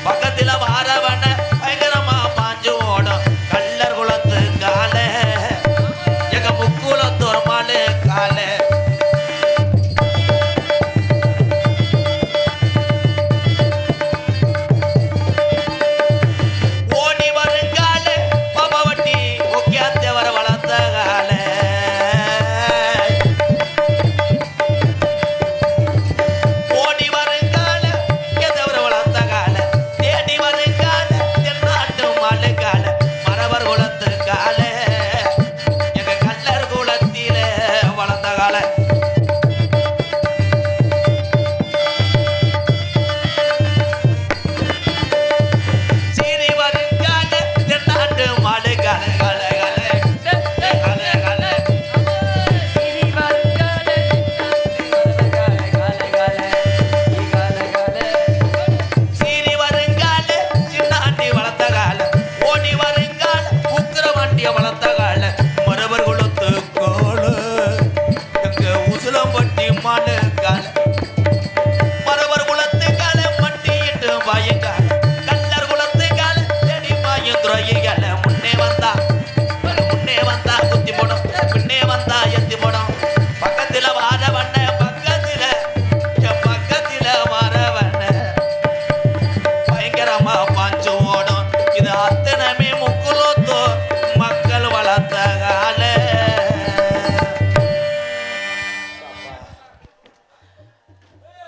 பக்கத்தில் வாரவன பயங்கரமா பாஞ்சு ஓடும். கல்லர் குளத்து கால எங்க முக்குளத்தோர் மாலு கால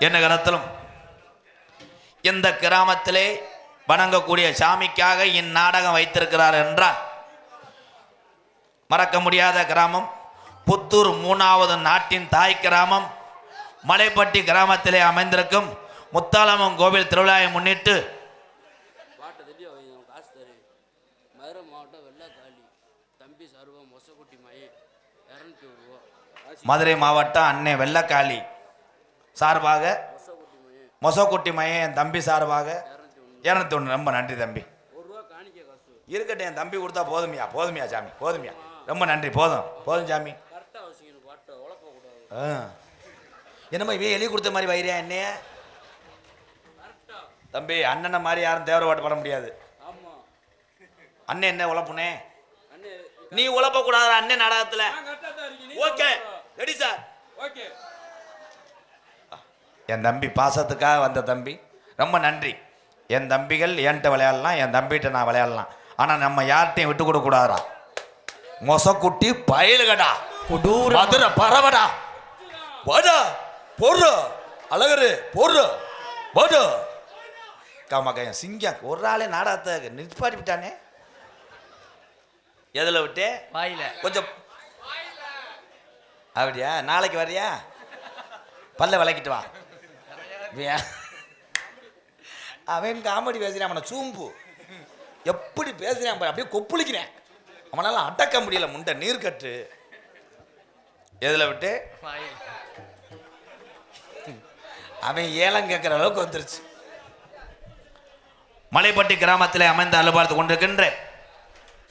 என்ன கரத்திலும் இந்த கிராமத்திலே வணங்கக்கூடிய சாமிக்காக இந்நாடகம் வைத்திருக்கிறார் என்றால் மறக்க முடியாத கிராமம் புத்தூர் 3வது நாட்டின் தாய் கிராமம் மலைப்பட்டி கிராமத்திலே அமைந்திருக்கும் முத்தாலம்மன் கோவில் திருவிழாவை முன்னிட்டு மதுரை மாவட்டம் வெள்ளக்காளி தம்பி சர்வம் மொசக்குட்டி மையம் 200 ரூபா. மதுரை மாவட்டம் அன்னை வெள்ளக்காளி சார்பாக மொசக்குட்டி மையம் என் தம்பி சார்பாக 201. ரொம்ப நன்றி தம்பி. 1 ரூபா காணிக்க காசு இருக்கட்டும், என் தம்பி கொடுத்தா போதுமியா சாமி, போதுமியா. ரொம்ப நன்றி. போதும் சாமி. கரெக்டாக வச்சுக்கணும், பாட்டை உழப்பக்கூடாது. என்னம்மா இவே எழுதி கொடுத்த மாதிரி வைரியா என்னைய தம்பி? அண்ணனை மாதிரி யாரும் தேவர பாட்டு பாட முடியாது. ஆமாம், அண்ணன் என்ன உழப்புனே? அண்ணே நீ உழப்ப கூடாது அண்ணன் நாடகத்துல. Okay ready sir. ஓகே. என் தம்பி பாசத்துக்காக வந்த தம்பி, ரொம்ப நன்றி. என் தம்பிகள் என்கிட்ட விளையாடலாம், என் தம்பிகிட்ட நான் விளையாடலாம். ஆனால் நம்ம யார்கிட்டையும் விட்டு கொடுக்க கூடாதா. மொசக்குட்டி பயலுகடா, மதுரை பரவடா, வாடா போடுற அழகரு போடுற வாடா. காமாக்கையன் சிங்கம் ஒரு ஆளே நாடகத்தை நிற்பாட்டி விட்டானே. எதில் விட்டு வாயில கொஞ்சம் அப்படியா? நாளைக்கு வர்றியா? பல்ல விளக்கிட்டு வா. அவன் காமெடி பேசுறான், அவனை சூம்பு எப்படி பேசுறான் பாரு, அப்படியே கொப்புளிக்கிறேன். அவனால அடக்க முடியல, முண்டை நீர் கட்டு. எதில் விட்டு அவன் ஏலம் கேட்கிற அளவுக்கு வந்துருச்சு. மலைப்பட்டி கிராமத்தில் அமைந்து அலுவலகத்து கொண்டிருக்கின்ற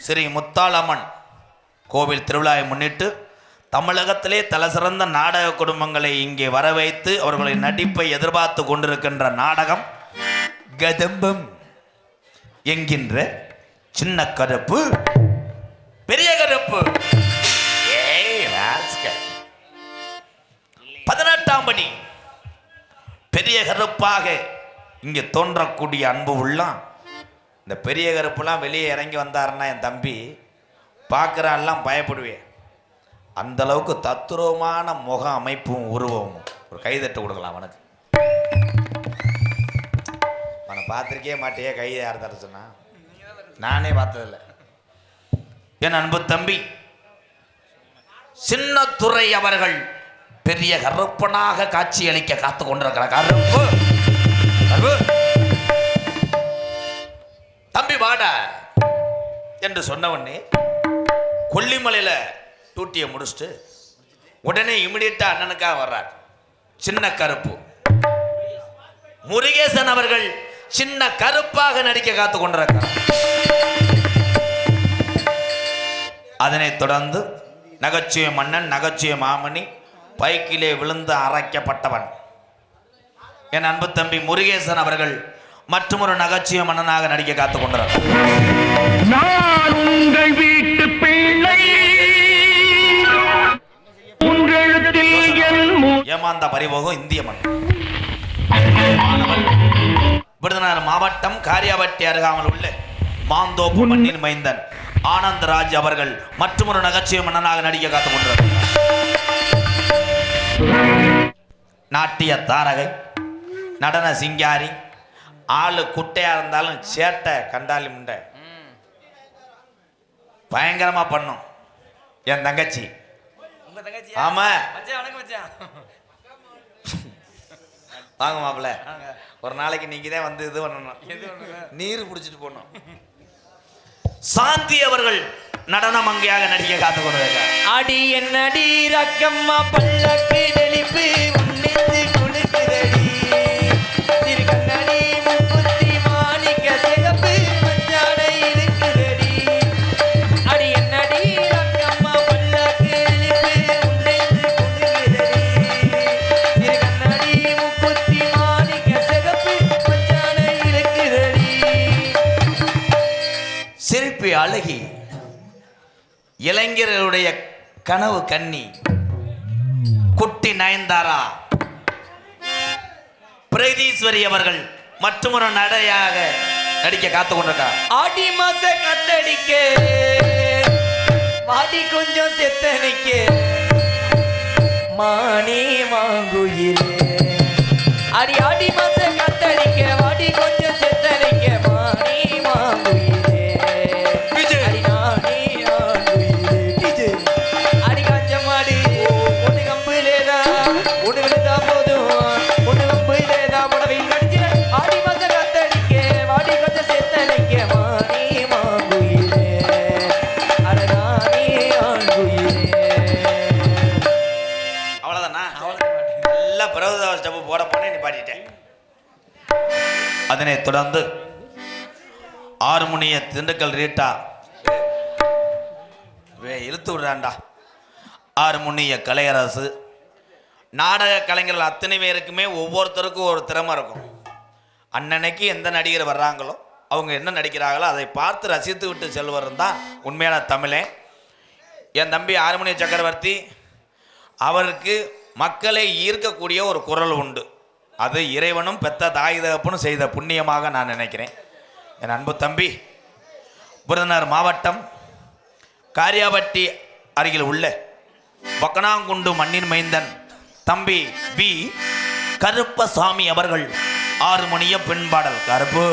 ஸ்ரீ முத்தாலம்மன் கோவில் திருவிழாவை முன்னிட்டு தமிழகத்திலே தலசிறந்த நாடக குடும்பங்களை இங்கே வர வைத்து அவர்களின் நடிப்பை எதிர்பார்த்து கொண்டிருக்கின்ற நாடகம் கதம்பம் என்கின்ற சின்ன கருப்பு பெரிய கருப்பு 18ஆம் படி பெரிய கருப்பாக இங்கே தோன்றக்கூடிய அன்பு உள்ளம். இந்த பெரிய கருப்புலாம் வெளியே இறங்கி வந்தாருன்னா என் தம்பி பார்க்குறான்லாம் பயப்படுவேன். அந்த அளவுக்கு தத்துரூபமான முக அமைப்பும் உருவமும். ஒரு கைதட்டு கொடுக்கலாம் அவனுக்கு. அவனை பார்த்துருக்கே மாட்டேயே, கை யார் தர சொன்னா? நானே பார்த்ததில்லை. என் அன்பு தம்பி சின்னத்துரை அவர்கள் பெரிய கருப்பனாக காட்சியளிக்க காத்து கொண்டிருக்கிற கருப்பு தம்பி வாடா என்று சொன்ன உடனே கொல்லிமலையில டூட்டியை முடிச்சுட்டு உடனே இமிடியட்டா அண்ணனுக்காக வர்றார் சின்ன கருப்பு. முருகேசன் அவர்கள் சின்ன கருப்பாக நடிக்க காத்து கொண்டிருக்கிறார். அதனைத் தொடர்ந்து நகைச்சுவை மன்னன், நகைச்சுவை மாமணி, பைக்கிலே விழுந்து அரைக்கப்பட்டவன் என் அன்பு தம்பி முருகேசன் அவர்கள் மற்றொரு நகைச்சுவை மன்னனாக நடிக்க காத்துக் கொண்டார். ஏமாந்த பரிபோகம் இந்திய மன்னன். விருதுநகர் மாவட்டம் காரியாபட்டி அருகாமல் உள்ள மாந்தோப்பு மண்ணின் மைந்தன் ஆனந்தராஜ் அவர்கள் மற்றொரு நகைச்சுவை மன்னனாக நடிக்க காத்துக் கொண்டார். நாட்டிய தாரகை, நடன சிங்காரி, ஆளு குட்டையா இருந்தாலும் சேட்டை கண்டாலி முண்டை பயங்கரமா பண்ணும் என் தங்கச்சி. ஆமா வாங்க மாப்பிள்ள, ஒரு நாளைக்கு நீங்க தான் வந்து இது பண்ணணும், நீர் பிடிச்சிட்டு போனோம். சாந்தி அவர்கள் நடன மங்கையாக நடிக்க காத்து கொண்டிருக்கார். அடி என்னடி ரக்கம்மா பல்லக்கு நெளிப்பு உன்னித்து குலுக்குதடி திரு கண்ணடி முக்குத்தி மாணிக்க சிகப்பு மச்சாடை இருக்குதடி. அடி என்னடி ரக்கம்மா பல்லக்கு நெளிப்பு உன்னித்து குலுக்குதடி திரு கண்ணடி முக்குத்தி மாணிக்க சிகப்பு மச்சாடை இருக்குதடி. சிரிப்பு அழகி, இளைஞர்களுடைய கனவு கன்னி குட்டி நயன்தாரா பிரகதீஸ்வரி அவர்கள் மற்றொரு நடையாக நடிக்க காத்து கொண்டிருக்கார். ஆடி மாச கத்தடிக்க வாடி கொஞ்சம் செத்தனிக்க மானே மாங்குயிலே அடி ஆடி மாச காத்தடிக்க வாடி கொஞ்சம் செத்தடிக்க மானி மாங்குயிலே அடி நானே ஆங்குயிலே டிஜே அடி காஞ்ச மாடி ஒண்ணு கம்புலேதா ஒண்ணு விழுந்தா போதும் ஒண்ணு கம்புலேதா புடவையில் கடிச்சிட ஆடி மாச காத்தடிக்க வாடி கொஞ்சம் செத்தடிக்க மானி மாங்குயிலே அட நானே ஆங்குயிலே. அவ்வளவுதானா? நல்லா பிரபுதா ஸ்டெப் போட போனே நீ பாடிட்டேன். அதனை தொடர்ந்து ஆறுமுனிய திண்டுக்கல் ரீட்டா இழுத்து விடுறான்டா. ஆறுமுனிய கலையரசு நாடக கலைஞர்கள் அத்தனை பேருக்குமே ஒவ்வொருத்தருக்கும் ஒரு திறமை இருக்கும். அன்னன்னைக்கு எந்த நடிகர் வர்றாங்களோ அவங்க என்ன நடிக்கிறாங்களோ அதை பார்த்து ரசித்து விட்டு செல்வர் தான் உண்மையான தமிழே. என் தம்பி ஆறுமுனிய சக்கரவர்த்தி அவருக்கு மக்களை ஈர்க்கக்கூடிய ஒரு குரல் உண்டு. அது இறைவனும் பெத்த தாய் தகப்பனும் செய்த புண்ணியமாக நான் நினைக்கிறேன். என் அன்பு தம்பி விருதுநகர் மாவட்டம் காரியாபட்டி அருகில் உள்ள பக்கனாங்குண்டு மண்ணின் மைந்தன் தம்பி பி கருப்பசாமி அவர்கள் ஆறுமுனிய பெண்பாடல். கருப்பு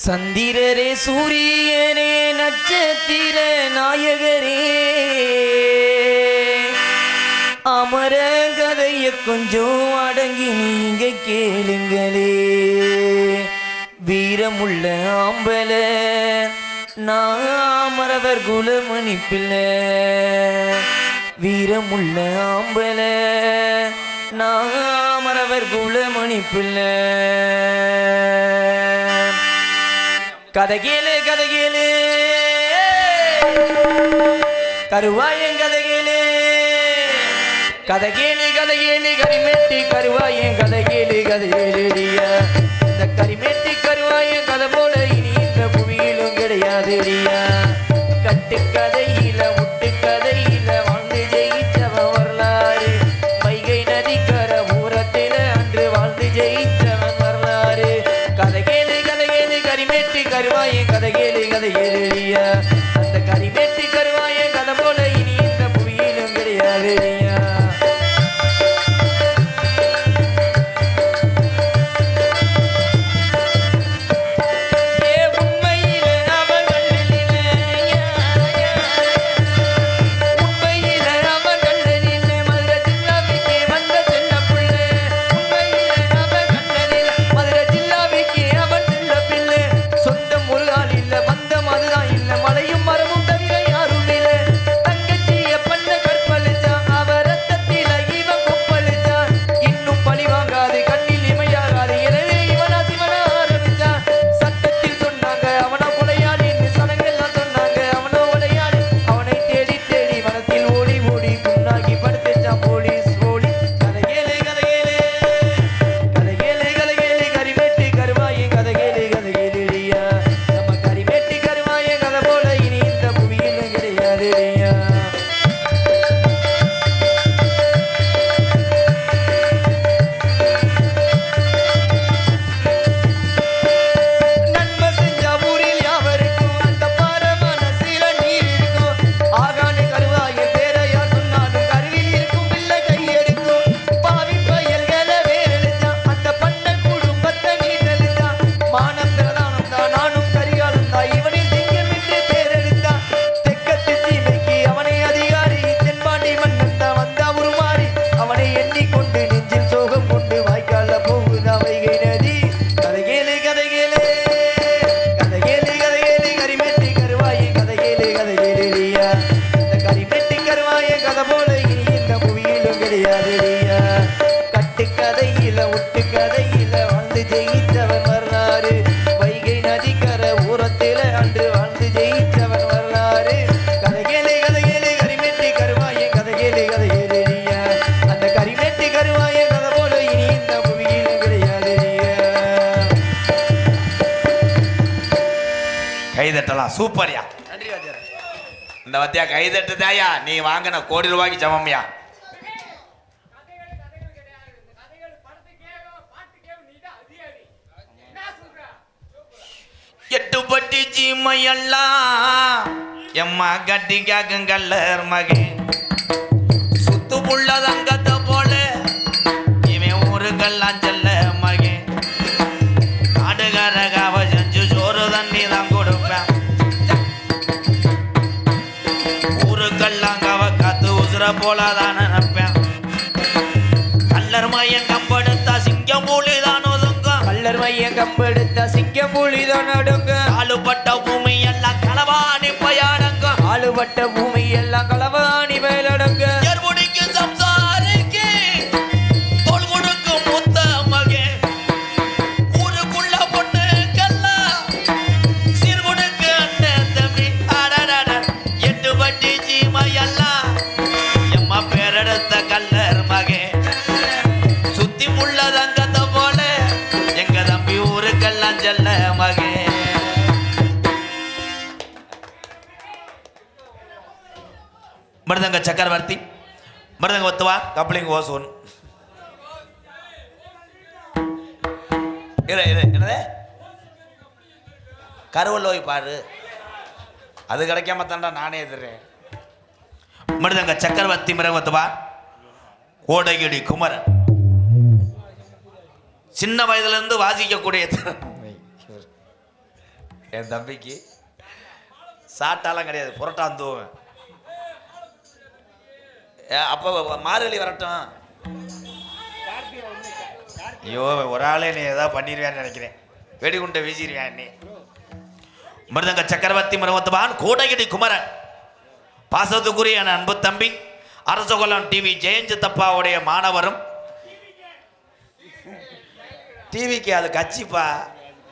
சந்திரரே சூரியனே நட்சத்திர நாயகரே அமர கதைய கொஞ்சம் அடங்கி நீங்க கேளுங்களே. வீரமுள்ள ஆம்பல நாமரவர் குலமணி பிள்ளை வீரமுள்ள ஆம்பல நாமரவர் குலமணி பிள்ளை. கதகேலு கதகேலு கருவாயன் கதகேலு கதகேலு கதகேலு கரிமெட்டி கருவாயன் கதகேலு கதகேலுடியா. இந்த கரிமெட்டி கருவாயன் கதை போல இனி இந்த புவியிலும் கிடையாதுடியா. கட்டு கதையில முட்டு கதையில வாழ்ந்து ஜெயிச்சவன் வரலாறு. வைகை நதிக்கர ஊரத்தில அன்று வாழ்ந்து ஜெயிச்சவன் வரலாறு. கதகேலு கதகேலு கரிமெட்டி கருவாயன் கதகேலு கதகேலுடியா. அந்த கரிமெட்டி கருவாயன் கதை போல இனி இந்த புவியிலும் கிடையாதுடியா. கைதட்டலாம். சூப்பர்யா. நன்றி வாத்தியார். இந்த வத்தியா கைதட்டுதாயா நீ வாங்கின கோடி ரூபாய்க்கு சமம்யா. எட்டுப்பட்டி சீமையெல்லாம் எம்மா கட்டி கேக்குங்கல்லர் மகன் சுத்து புள்ள தங்கத்தை போல குதிரை போலதான் நினைப்பேன் கல்லர் மையம் கம்பெடுத்தா சிங்கம் மூலிதான் ஒதுங்கும் கல்லர் மையம் கம்பெடுத்த சிங்க புலிதான் நடுங்க ஆளுபட்ட பூமி எல்லாம் களவாணி பயானங்கும் ஆளுபட்ட பூமி எல்லாம் களவாணி மேலடங்க எர்முடிக்கு சம்சாரிக்கு தோல் கொடுக்கும் முத்த மகே ஊருக்குள்ள பொண்ணுக்கெல்லாம் சீர் கொடுக்க அண்ணன் தம்பி அடடட 8 பட்டி சீமையெல்லாம் எம்மா பேரெடுத்த கல்லர் மகே சுத்தி முள்ள தங்கத்தை போல எங்க தம்பி ஊருக்கெல்லாம் செல்ல மகே மிருதங்க சக்கரவர்த்தி மிருதங்க ஒத்துவா கப்ளிங் ஓசோன் என்னது கருவல்லோய் பாரு அது கிடைக்காம தாண்டா நானே எதிர்றேன் மிருதங்க சக்கரவர்த்தி மிருதங்க ஒத்துவா கோடகிரி குமரன் சின்ன வயதுல இருந்து வாசிக்கக்கூடிய என் தம்பிக்கு சாட்டாலாம் கிடையாது புரட்டான் தூவன் அப்போ மார்கழி வரட்டும் ஐயோ ஒரு ஆளே நீ ஏதாவது பண்ணிடுவேன்னு நினைக்கிறேன் வெடிகுண்டை வீசிடுவேன் நீ மிருதங்க சக்கரவர்த்தி மிருகத்துவான் கோடகிரி குமரன் பாசத்துக்குரிய என் அன்பு தம்பி அரசகுலம் டிவி ஜெயஞ்சித்தப்பாவுடைய மாணவரும் டிவிக்கு அது கட்சிப்பா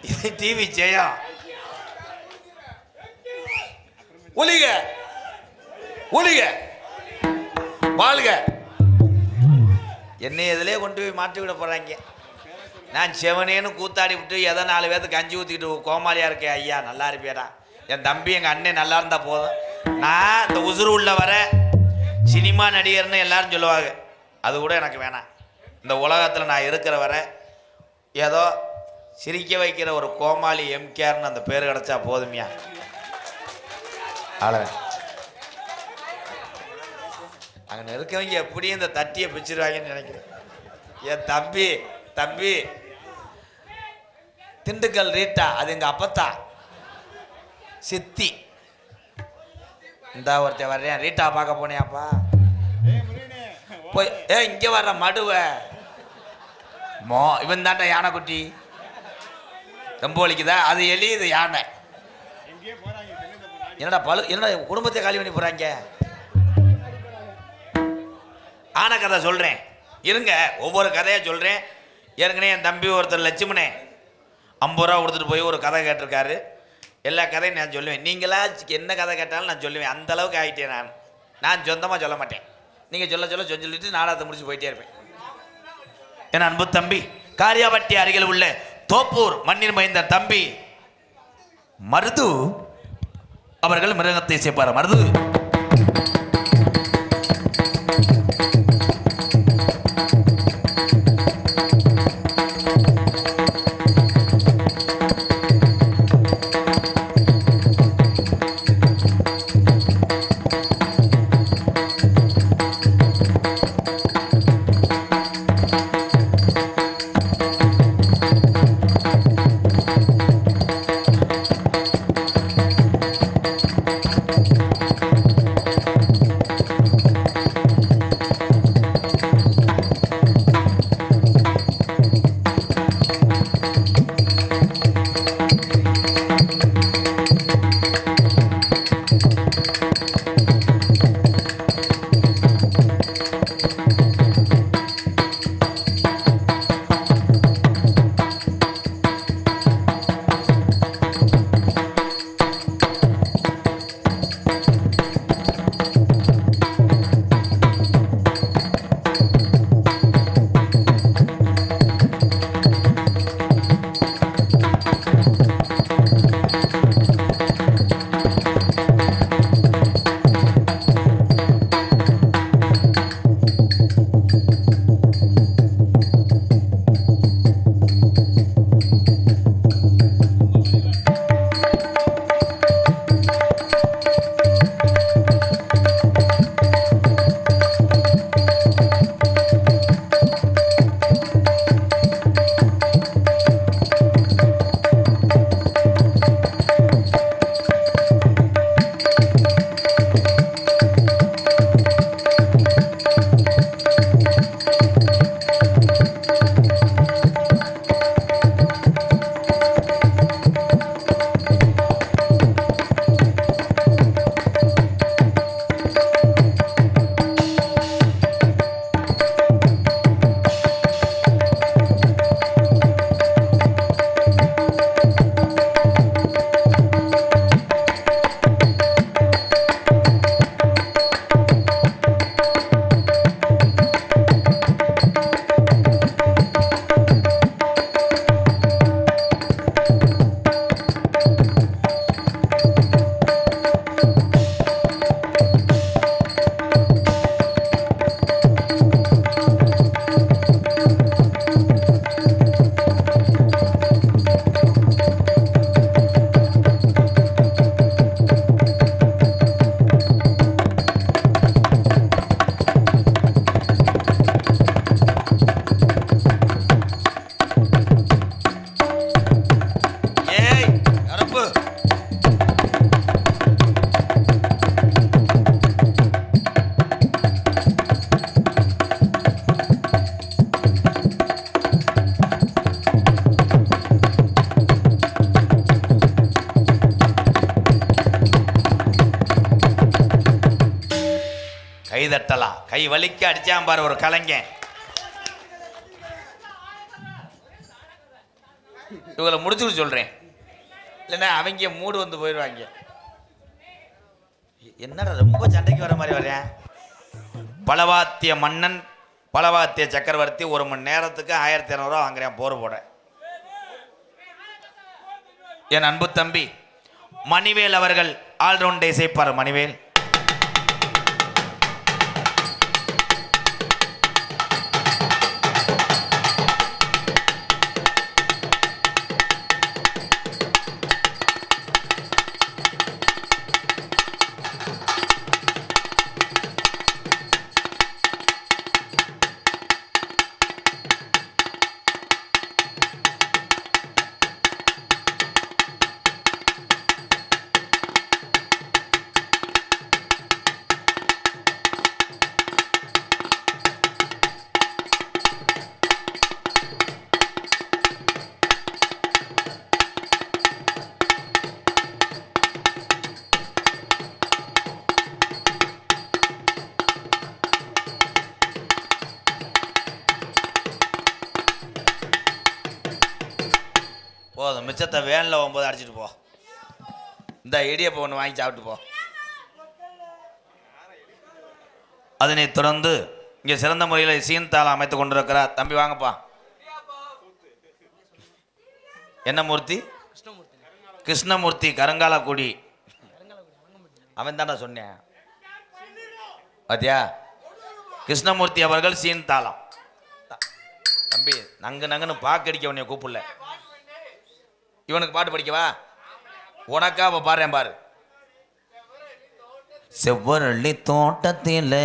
இது டிவி ஜெயம் ஒலிக ஒலிக வாழ்க என்னை எதிலே கொண்டு போய் மாட்டி விட போறாங்க நான் செவனேன்னு கூத்தாடி விட்டு எதை 4 பேர்த்துக்கு கஞ்சி ஊற்றிக்கிட்டு கோமாளியா இருக்கேன் ஐயா நல்லா இருப்பியடா என் தம்பி எங்கள் அண்ணன் நல்லா இருந்தா போதும் நான் இந்த உசுறு உள்ள வர சினிமா நடிகர்னு எல்லாரும் சொல்லுவாங்க அது கூட எனக்கு வேணாம் இந்த உலகத்தில் நான் இருக்கிற வர ஏதோ சிரிக்க வைக்கிற ஒரு கோமாளி எம்கேர்னு அந்த பேர் கிடச்சா போதுமையா ஆளவன் அங்கே இருக்கவங்க எப்படியும் இந்த தட்டியை பிச்சிருவாங்கன்னு நினைக்கிறேன் என் தம்பி தம்பி திண்டுக்கல் ரீட்டா அது எங்கள் அப்பத்தா சித்தி இந்த ஒருத்தன் வர்றேன் ரீட்டா பார்க்க போனியாப்பா போய் இங்கே வர்ற மடுவ இவன் தாண்டா யானைக்குட்டி ரொம்ப வலிக்குதா அது எலி இது யானை என்னடா என்னடா குடும்பத்தை காலி பண்ணி போறாங்க ஆன கதை சொல்றேன் இருங்க ஒவ்வொரு கதையா சொல்றேன் ஏற்கனவே என் தம்பி ஒருத்தர் லட்சுமணே 50 ரூபா கொடுத்துட்டு போய் ஒரு கதை கேட்டிருக்காரு எல்லா கதையும் நான் சொல்லுவேன் நீங்களா என்ன கதை கேட்டாலும் நான் சொல்லுவேன் அந்த அளவுக்கு ஆகிட்டேன் நான் சொந்தமாக சொல்ல மாட்டேன் நீங்கள் சொல்லிட்டு நாடகத்தை முடிச்சு போயிட்டே இருப்பேன் என் அன்பு தம்பி காரியாபட்டி அருகில் உள்ள தோப்பூர் மண்ணில் மைந்த தம்பி மருது அவர்கள் மிருகத்தை சேர்ப்பார் மருது தட்டலாம். கை வலிக்க அடிச்சான் பாரு ஒரு கலைஞன். இவங்களை முடிச்சுட்டு சொல்றேன், இல்லைன்னா அவங்க மூடு வந்து போயிடுவாங்க. என்னடா ரொம்ப சண்டைக்கு வர மாதிரி வரேன். பலவாத்திய மன்னன், பலவாத்திய சக்கரவர்த்தி 1 மணி நேரத்துக்கு 1200 ரூபா வாங்குறேன் போர் போட. என் அன்பு தம்பி மணிவேல் அவர்கள் ஆல்ரவுண்டை இசைப்பார். மணிவேல் போதும், மிச்சத்தை வேனில் போகும்போது அடிச்சிட்டு போ. இந்த இடியப்ப ஒன்று வாங்கி சாப்பிட்டு போ. அதனைத் தொடர்ந்து இங்கே சிறந்த முறையில் சீன்தாளம் அமைத்து கொண்டிருக்கிறார் தம்பி. வாங்கப்பா. என்ன மூர்த்தி? கிருஷ்ணமூர்த்தி கருங்காலக்குடி. அவன் தானே சொன்னேன் பாத்தியா? கிருஷ்ணமூர்த்தி அவர்கள் சீன்தாளம். தம்பி நங்குன்னு பாக்கடிக்க உன்னை கூப்பிடல. இவனுக்கு பாட்டு படிக்கவா? உனக்கா அப்ப பாடுறேன் பாரு. செவ்வரளி தோட்டத்தில்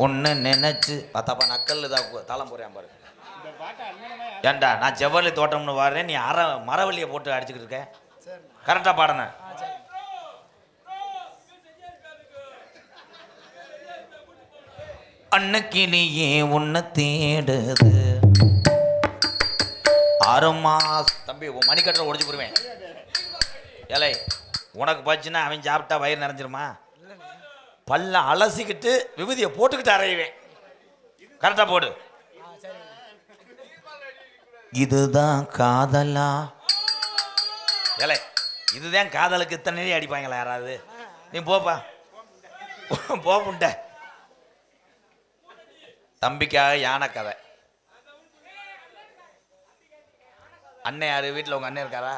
ஒன்னு நினைச்சு பார்த்தாப்பா நக்கல் தான் தாளம் போறேன் பாரு. ஏண்டா நான் செவ்வரளி தோட்டம்னு பாடுறேன், நீ மரவள்ளியை போட்டு அடிச்சுக்கிட்டு இருக்க. கரெக்டா பாடுன. அன்னுக்கிளியே உன்னை தேடுது 6 மாசம். தம்பி உன் மணிக்கட்டை உடைச்சு போடுவேன். ஏலை உனக்கு பச்சுன்னா அவன் சாப்பிட்டா வயிறு நிறைஞ்சிருமா? பல்ல அலசிக்கிட்டு விபூதியை போட்டுக்கிட்டு அரைவேன். கரெக்டா போடு. இதுதான் காதலா? ஏலை இதுதான் காதலுக்கு இத்தனை அடிப்பாங்களா யாராவது? நீ போப்பா போப்புண்ட. தம்பிக்காக யானை கதை. அண்ணன் யாரு? வீட்டில் உங்க அண்ணன் இருக்காரா?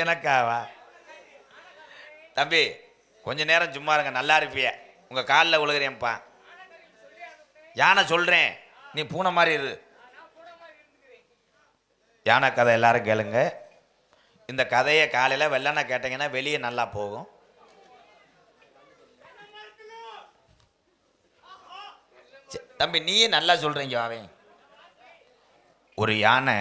எனக்காவா? தம்பி கொஞ்ச நேரம் சும்மா இருங்க, நல்லா இருப்பிய. உங்க காலில் விழுகிறேன்ப்பா. யானை சொல்றேன், நீ பூனை மாதிரி இரு. யானை கதை எல்லாரும் கேளுங்க. இந்த கதையை காலையில் வெள்ளனை கேட்டீங்கன்னா வெளியே நல்லா போகும். தம்பி நீயே நல்லா சொல்றீங்க. அவன் ஒரு யானை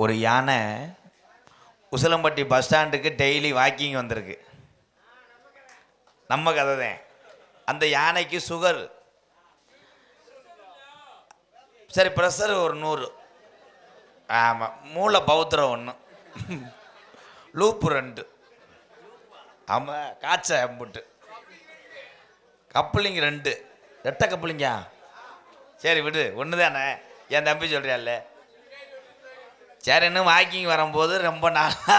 ஒரு யானை உசிலம்பட்டி பஸ் ஸ்டாண்டுக்கு டெய்லி வாக்கிங் வந்திருக்கு. நம்ம கதை தான். அந்த யானைக்கு சுகர், சரி ப்ரெஷர் ஒரு 100. ஆமாம், மூளை பௌத்திரம் 1, லூப்பு 2. ஆமாம், காய்ச்ச அம்புட்டு, கப்பலிங்க 2, ரெட்டை கப்பலிங்க. சரி விடு, ஒன்று தானே. என் தம்பி சொல்கிறியால. சரி, இன்னும் வாக்கிங் வரும்போது ரொம்ப நாளா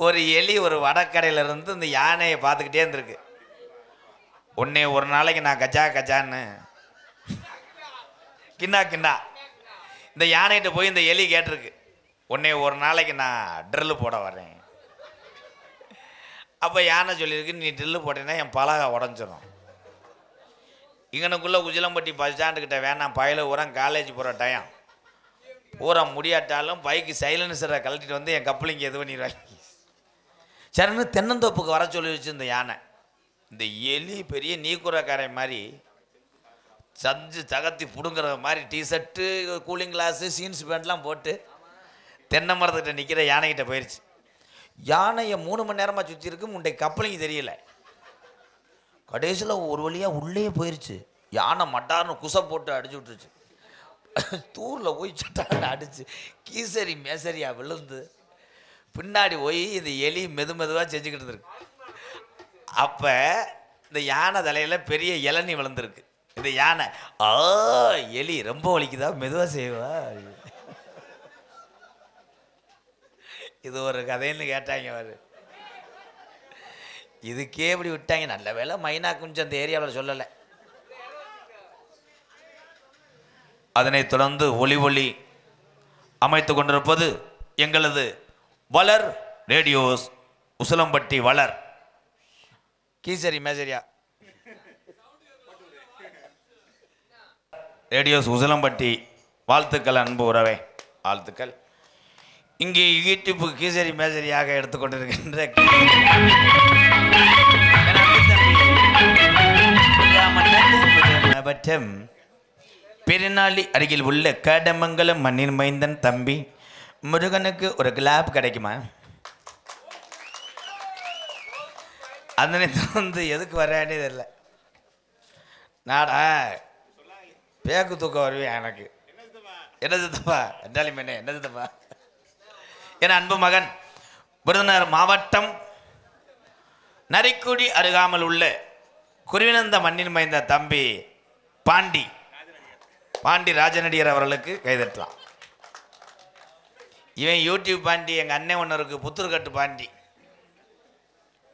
ஒரு எலி ஒரு வடக்கடையிலேருந்து இந்த யானையை பார்த்துக்கிட்டே இருந்திருக்கு. உன்னே ஒரு நாளைக்கு நான் கச்சா கச்சான்னு கிண்ணா இந்த யானைகிட்ட போய் இந்த எலி கேட்டிருக்கு, உன்னே ஒரு நாளைக்கு நான் ட்ரில்லு போட வரேன். அப்போ யானை சொல்லியிருக்கு, நீ ட்ரில்லு போட்டேன்னா என் பலகை உடஞ்சிடும். இங்கனுக்குள்ளே உசிலம்பட்டி பஸ் ஸ்டாண்டுக்கிட்ட வேணாம், பயில ஊரம் காலேஜ் போகிற டைம் பூரா முடியாட்டாலும் பைக்கு சைலன்சரை கழட்டிட்டு வந்து என் கப்பலிங்க இது பண்ணிடுவாங்க. சரின்னு தென்னந்தோப்புக்கு வர சொல்லி வச்சு இந்த யானை. இந்த எலி பெரிய நீக்குறக்காரை மாதிரி சஞ்சு தகத்தி பிடுங்குற மாதிரி டிஷர்ட்டு, கூலிங் கிளாஸு, ஜீன்ஸ் பேண்ட்லாம் போட்டு தென்னை மரத்துக்கிட்ட நிற்கிற யானைகிட்ட போயிடுச்சு. யானையை 3 மணி நேரமாக சுற்றி இருக்கு, முண்டை கப்பலிங்க தெரியல. கடைசியில் ஒரு வழியாக உள்ளே போயிடுச்சு. யானை மட்டார்னு குசை போட்டு அடிச்சு விட்டுருச்சு. தூரில் போய் சட்டான அடிச்சு கீசரி மேசரியா விழுந்து பின்னாடி போய் இந்த எலி மெதுவாக செஞ்சுக்கிட்டு இருக்கு. அப்போ இந்த யானை தலையில் பெரிய இளநீ விழுந்திருக்கு. இந்த யானை எலி ரொம்ப வலிக்குதா, மெதுவாக செய்வா. இது ஒரு கதைன்னு கேட்டாங்க அவரு. இதுக்கே இப்படி விட்டாங்க. நல்ல வேலை மைனா குஞ்சு அந்த ஏரியாவில் சொல்லலை. அதனைத் தொடர்ந்து ஒளி அமைத்து கொண்டிருப்பது எங்களது வளர் ரேடியோஸ் உசிலம்பட்டி வளர் கீசரி மேசரியா ரேடியோஸ் உசிலம்பட்டி. வாழ்த்துக்கள் அன்பு உறவே, வாழ்த்துக்கள். இங்கே யூடியூப் கீசரி மேசரியாக எடுத்துக்கொண்டிருக்கின்ற பெருநாளி அருகில் உள்ள கடமங்கலம் மண்ணின் மைந்தன் தம்பி முருகனுக்கு ஒரு கிளாப் கிடைக்குமா? அதனை வந்து எதுக்கு வர்றேன்னு தெரியல. நாடா பேக்கு தூக்கம் வருவேன் எனக்கு. என்ன சித்தப்பா என்றாலும் என்ன சித்தப்பா? என் அன்பு மகன் விருதுநகர் மாவட்டம் நரிக்குடி அருகாமல் உள்ள குருவினந்த மண்ணின் மைந்த தம்பி பாண்டி ராஜநடிகர் அவர்களுக்கு கைதட்டலாம். இவன் யூடியூப் பாண்டி. எங்கள் அண்ணன் ஒன்று இருக்குது, புத்தூர்கட்டு பாண்டி.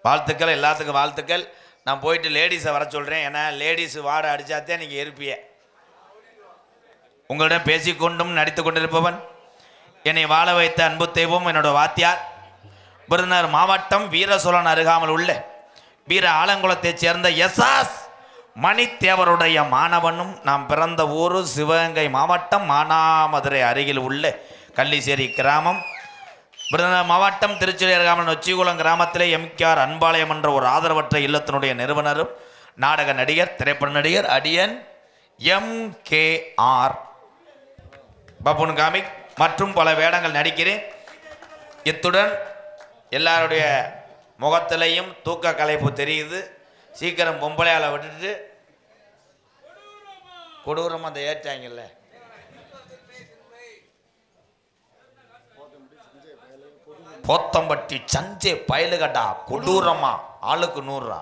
வாழ்த்துக்கள், எல்லாத்துக்கும் வாழ்த்துக்கள். நான் போயிட்டு லேடிஸை வர சொல்கிறேன். ஏன்னா லேடிஸ் வாடை அடித்தாத்தே நீங்கள் இருப்பிய. உங்களிடம் பேசிக்கொண்டும் நடித்து கொண்டிருப்பவன் என்னை வாழ வைத்த அன்பு தெய்வம் என்னோட வாத்தியார் விருதுநகர் மாவட்டம் வீரசோழன் அருகாமல் உள்ள வீர ஆலங்குளத்தைச் சேர்ந்த எஸ்ஆஸ் மணித்தேவருடைய மாணவனும் நாம் பிறந்த ஊர் சிவகங்கை மாவட்டம் மானாமதுரை அருகில் உள்ள கள்ளிசேரி கிராமம். விருதுநகர் மாவட்டம் திருச்சுழி அருகாமல் நொச்சிகுளம் கிராமத்திலே எம்கேஆர் அன்பாலயம் என்ற ஒரு ஆதரவற்ற இல்லத்தினுடைய நிறுவனரும் நாடக நடிகர், திரைப்பட நடிகர் அடியன் எம்கேஆர் பப்புன் காமிக் மற்றும் பல வேடங்கள் நடிக்கிறேன். இத்துடன் எல்லாருடைய முகத்திலையும் தூக்க கலைப்பு தெரியுது. சீக்கிரம் பொம்பளையால் விட்டுட்டு கொடூரமாக அந்த ஏற்றாங்கல்ல, போத்தம்பட்டி சஞ்சே பயலுகடா கொடூரமா ஆளுக்கு 100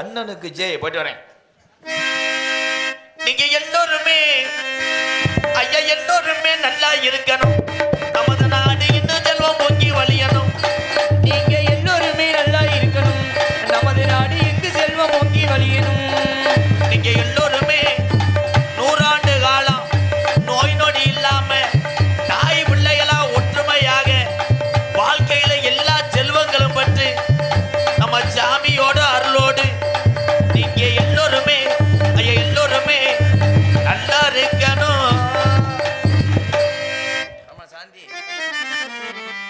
அண்ணனுக்கு ஜெய். போயிட்டு வரேன். நீங்க எல்லோருமே ஐயா எல்லோருமே நல்லா இருக்கணும். நமது நாடு இன்னும் செல்வம் பொங்கி வழியணும். நீங்க எல்லோருமே நல்லா இருக்கணும். நமது நாடு எங்கு செல்வம் பொங்கி வழியணும். நீங்க எல்லோருமே 100 ஆண்டு காலம் நோய் நொடி இல்லாம தாய் பிள்ளைகளா ஒற்றுமையாக வாழ்க்கையில எல்லா செல்வங்களும் பற்றி நம்ம சாமியோட அருளோடு நீங்க எல்லோருமே ஐயா எல்லோருமே நல்லா இருக்கணும். ஆமா சாந்தி